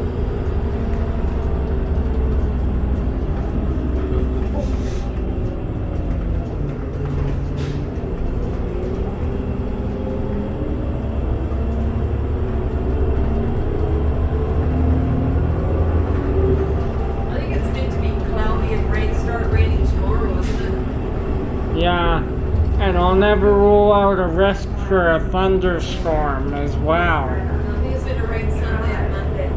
I think it's meant to be cloudy and start raining tomorrow, isn't it? Yeah, and I'll never rule out a risk for a thunderstorm as well. I think it's going to rain Sunday and Monday.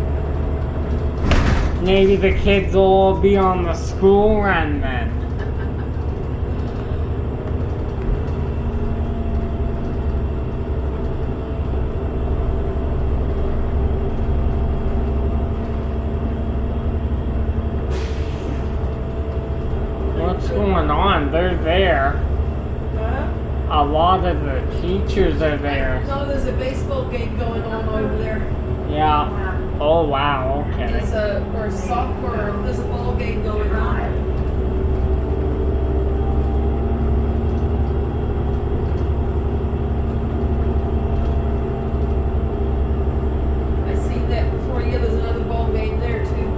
Maybe the kids will all be on the school run then. What's going on? They're there. A lot of the teachers are there. No, there's a baseball game going on over there. Yeah. Oh wow, okay. There's or soccer, there's a ball game going on. I seen that before. Yeah, there's another ball game there too.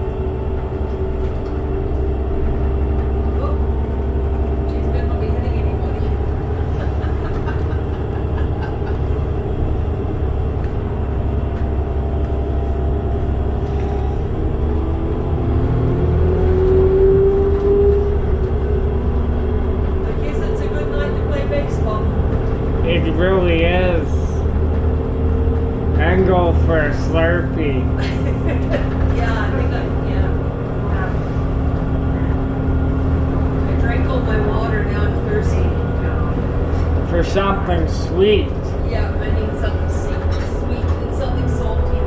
Oh, geez, better not be hitting anybody. I guess it's a good night to play baseball. It really is. And go for a Slurpee. Yeah, I think I drank all my water, now I'm thirsty. For something sweet. Yeah, I need something sweet and something salty.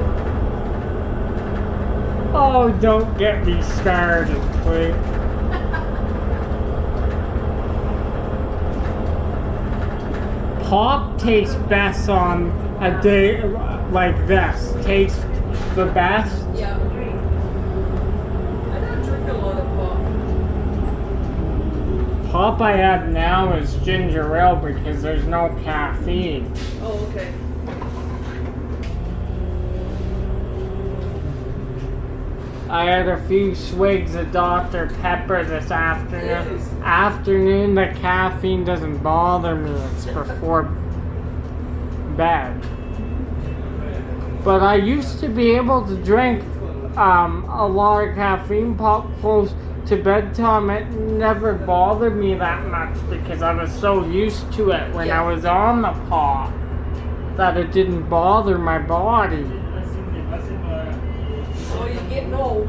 Oh, don't get me started, please. Pop tastes best on a day like this. Tastes the best. Yeah. I don't drink a lot of pop. Pop I have now is ginger ale because there's no caffeine. Oh, okay. I had a few swigs of Dr. Pepper this afternoon. The caffeine doesn't bother me. It's before bed. But I used to be able to drink a lot of caffeine pop close to bedtime. It never bothered me that much because I was so used to it when I was on the pop that it didn't bother my body. Oh, you're getting old.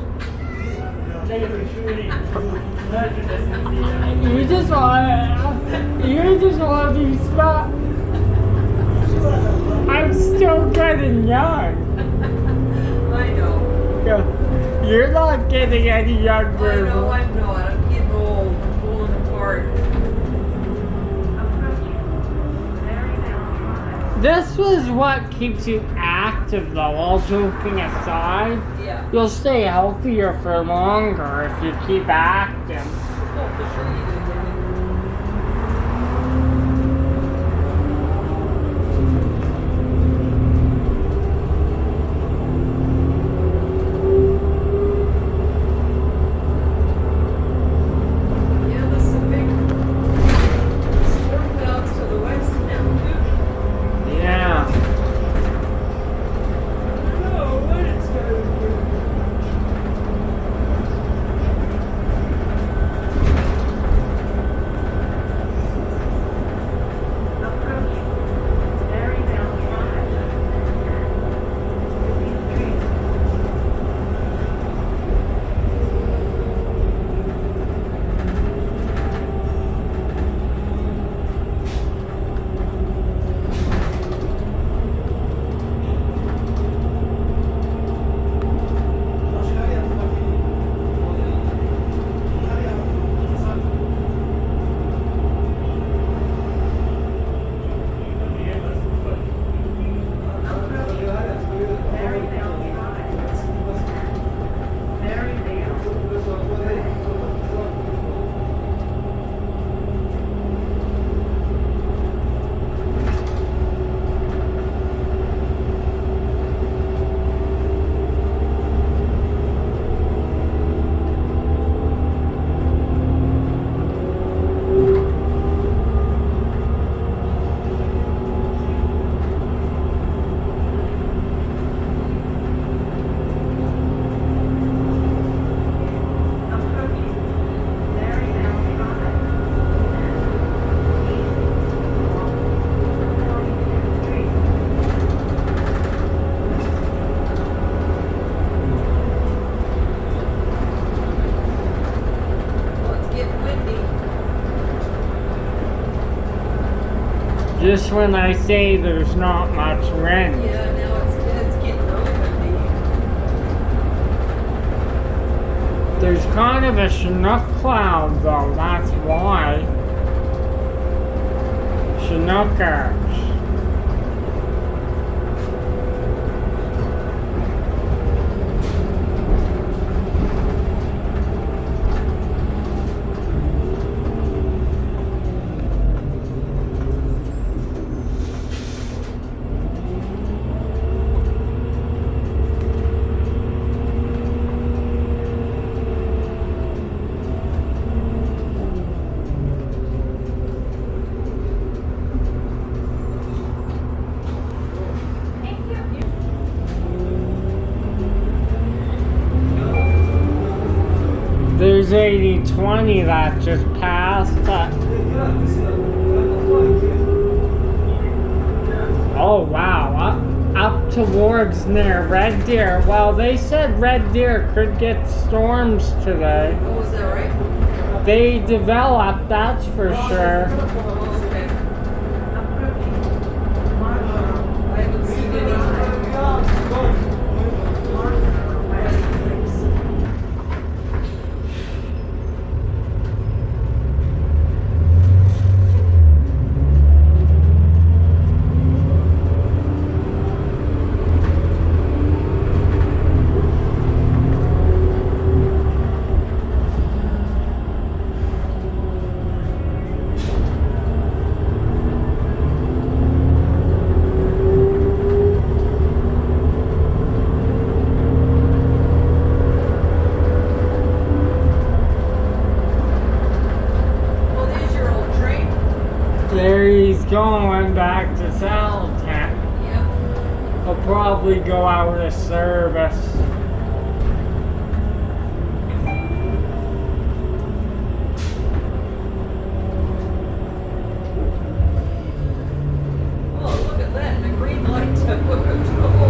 You just want to stop. I'm still getting young. I know. You're not getting any younger. I know I'm not. I'm getting old. I'm falling apart. This was what keeps you active, though. All joking aside, Yeah. you'll stay healthier for longer if you keep active. Oh, for sure you do. Yeah, there's some big storm clouds to the west now, too. Yeah. Oh, what it's going to do. Just when I say there's not much wind. Yeah, now it's getting really windy. There's kind of a Chinook cloud though, that's why. Chinookers. There's 80-20 that just passed. Oh wow, up towards near Red Deer. Well, they said Red Deer could get storms today. Oh, is that right? They developed, that's for sure. Oh, okay. I haven't seen any. There he's going back to Salaton. Yep. He'll probably go out of service. Oh, look at that. The green light. Holy smokes.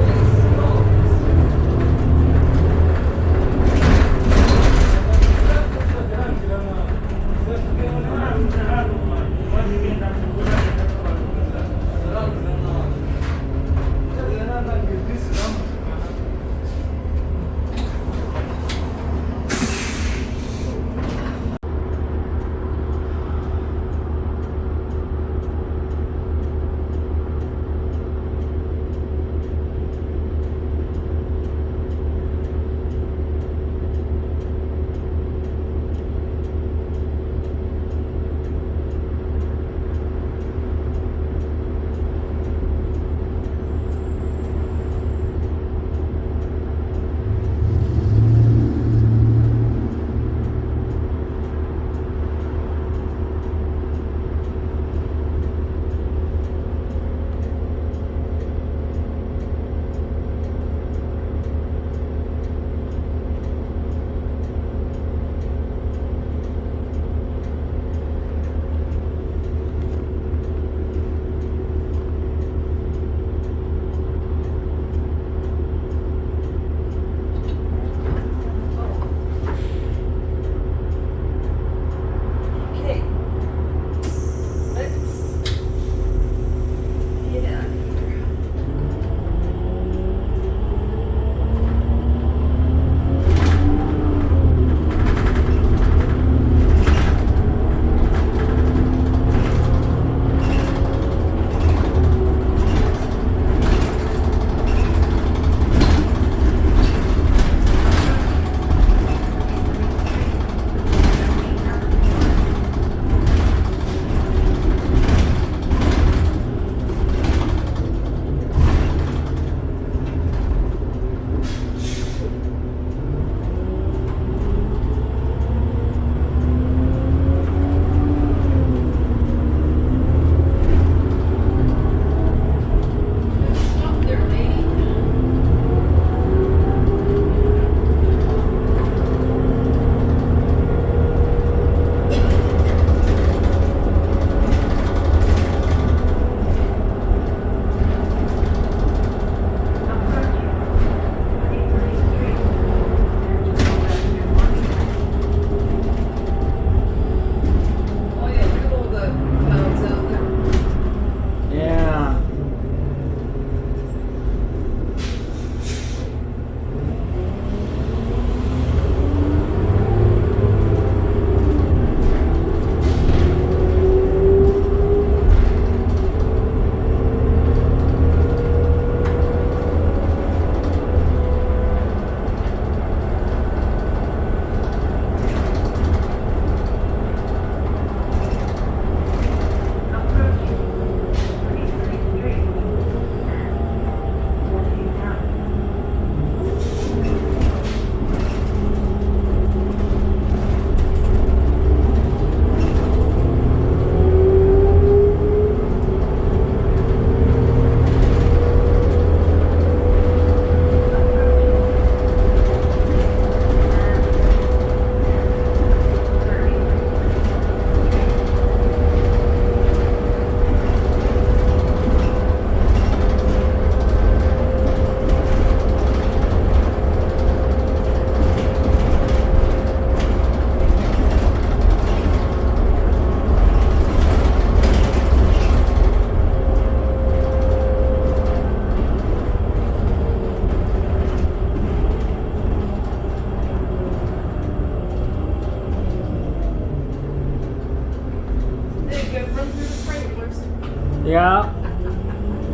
Yeah.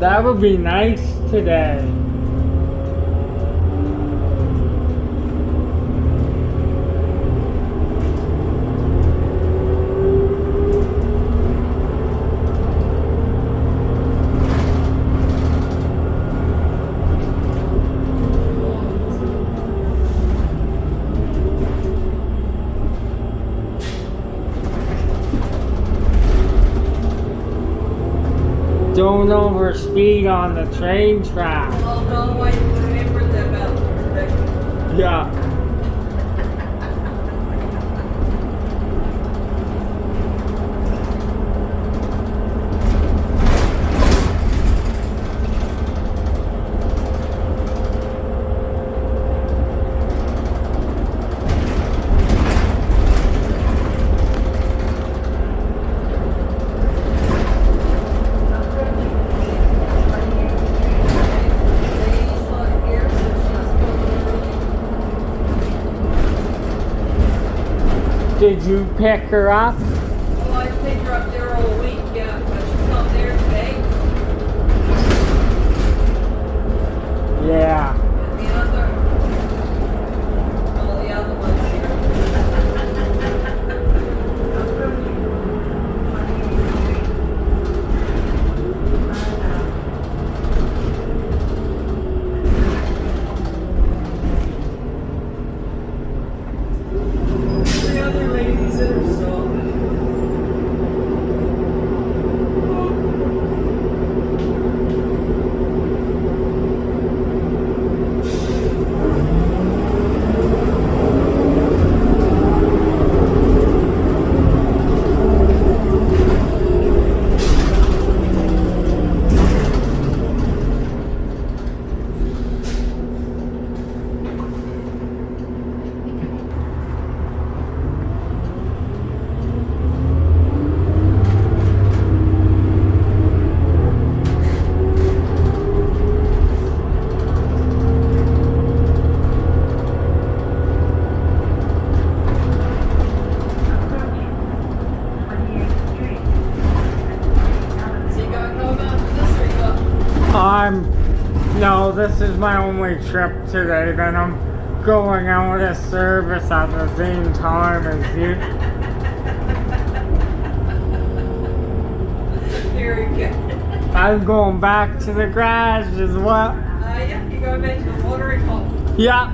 That would be nice today. Don't overspeed on the train track. Oh no, I remembered about the Yeah. lady's not here, so she's going. Did you pick her up? Oh, I picked her up there all week, yeah, but she's not there today. Yeah. And the other, all the other ones here. The other ladies that are still. So you gotta go about this or you got. No, this is my only trip today. Then I'm going out of service at the same time as you. Very good. I'm going back to the garage as well. Yeah, you go back to the watering hole. Yeah.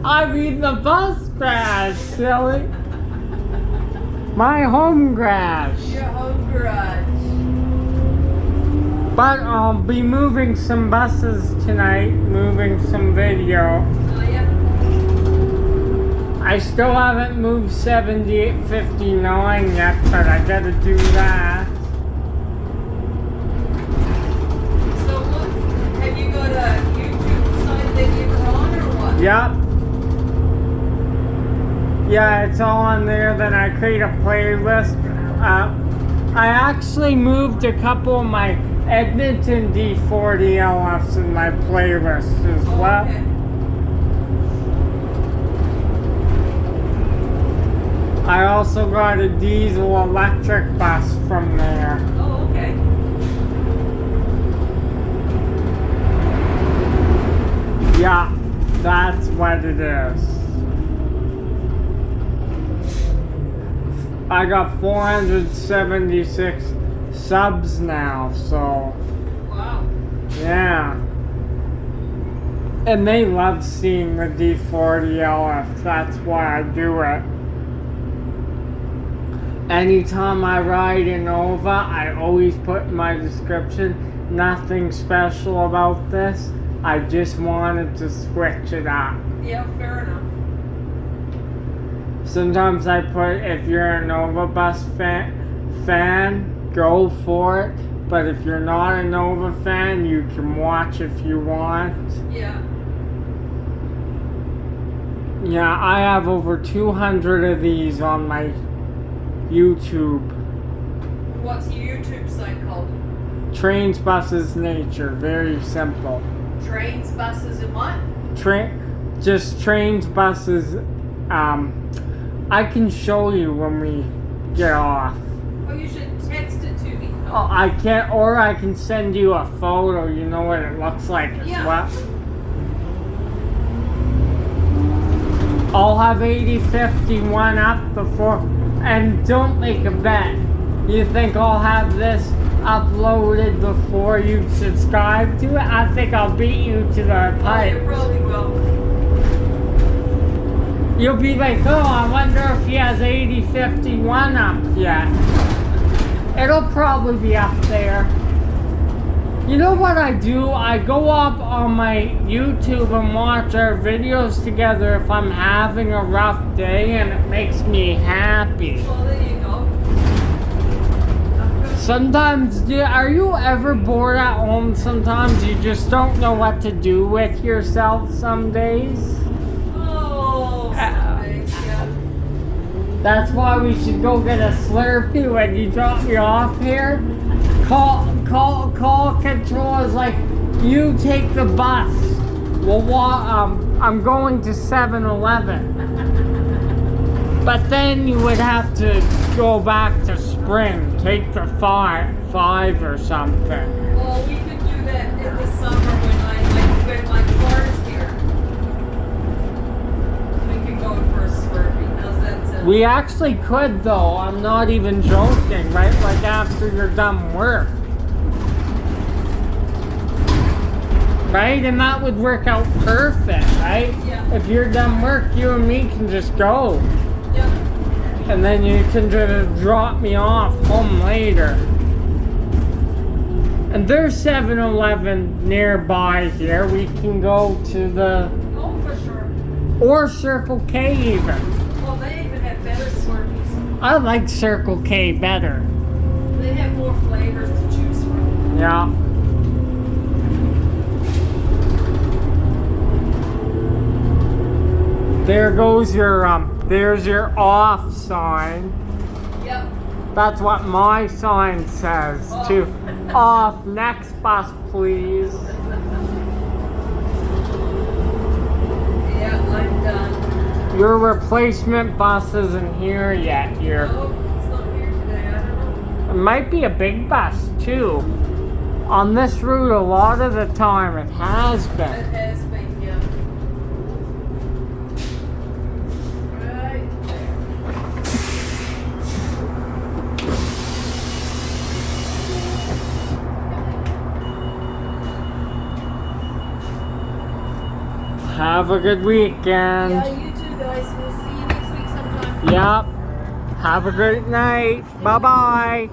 I mean the bus garage, silly. My home garage. Your home garage. But I'll be moving some buses tonight, moving some video. Oh yeah. I still haven't moved 7859 yet, but I gotta do that. So what? Have you got a YouTube site that you're on or what? Yep. Yeah, it's all on there. Then I create a playlist. I actually moved a couple of my Edmonton D40LFs in my playlist as Oh, well. okay. I also got a diesel electric bus from there. Oh, okay. Yeah, that's what it is. I got 476 subs now, so Wow. yeah. And they love seeing the D40LF, that's why I do it. Anytime I ride a Nova, I always put in my description, nothing special about this. I just wanted to switch it up. Yeah, fair enough. Sometimes I put, if you're a Nova Bus fan, go for it. But if you're not a Nova fan, you can watch if you want. Yeah. Yeah, I have over 200 of these on my YouTube. What's your YouTube site called? Trains, buses, nature. Very simple. Trains, buses, and what? Just trains, buses. I can show you when we get off. Oh, you should text it to me. Oh, I can't, or I can send you a photo. You know what it looks like as Yeah. well. I'll have 8051 up before, and don't make a bet. You think I'll have this uploaded before you subscribe to it? I think I'll beat you to the Oh, pipe. you probably will. You'll be like, oh, I wonder if he has 8051 up yet. It'll probably be up there. You know what I do? I go up on my YouTube and watch our videos together if I'm having a rough day, and it makes me happy. Well, there you go. Sometimes, are you ever bored at home? Sometimes you just don't know what to do with yourself some days. Oh, Sundays, yeah. That's why we should go get a Slurpee when you drop me off here. Call control is like, you take the bus. Well, I'm going to 7-Eleven. But then you would have to go back to Spring, take the 5 or something. Well, we could do that in the summer when my car's here. We could go for a Slurpee. How's that sound? We actually could though, I'm not even joking, right? Like after you're done work. Right? And that would work out perfect, right? Yeah. If you're done work, you and me can just go. Yep. And then you can just drop me off home later. And there's 7-Eleven nearby here. We can go to the, Oh, for sure. or Circle K even. Well, they even have better Slurpees. I like Circle K better. They have more flavors to choose from. Yeah. There goes your, there's your off sign. Yep. That's what my sign says too. Off, next bus please. Yeah, I'm done. Your replacement bus isn't here yet here. Oh, it's not here today. I don't know. It might be a big bus too. On this route a lot of the time it has It been. has been, yeah. Right there. Have a good weekend. Yeah, you too, guys. We'll see you next week sometime. Yep. Have a great night. Bye bye.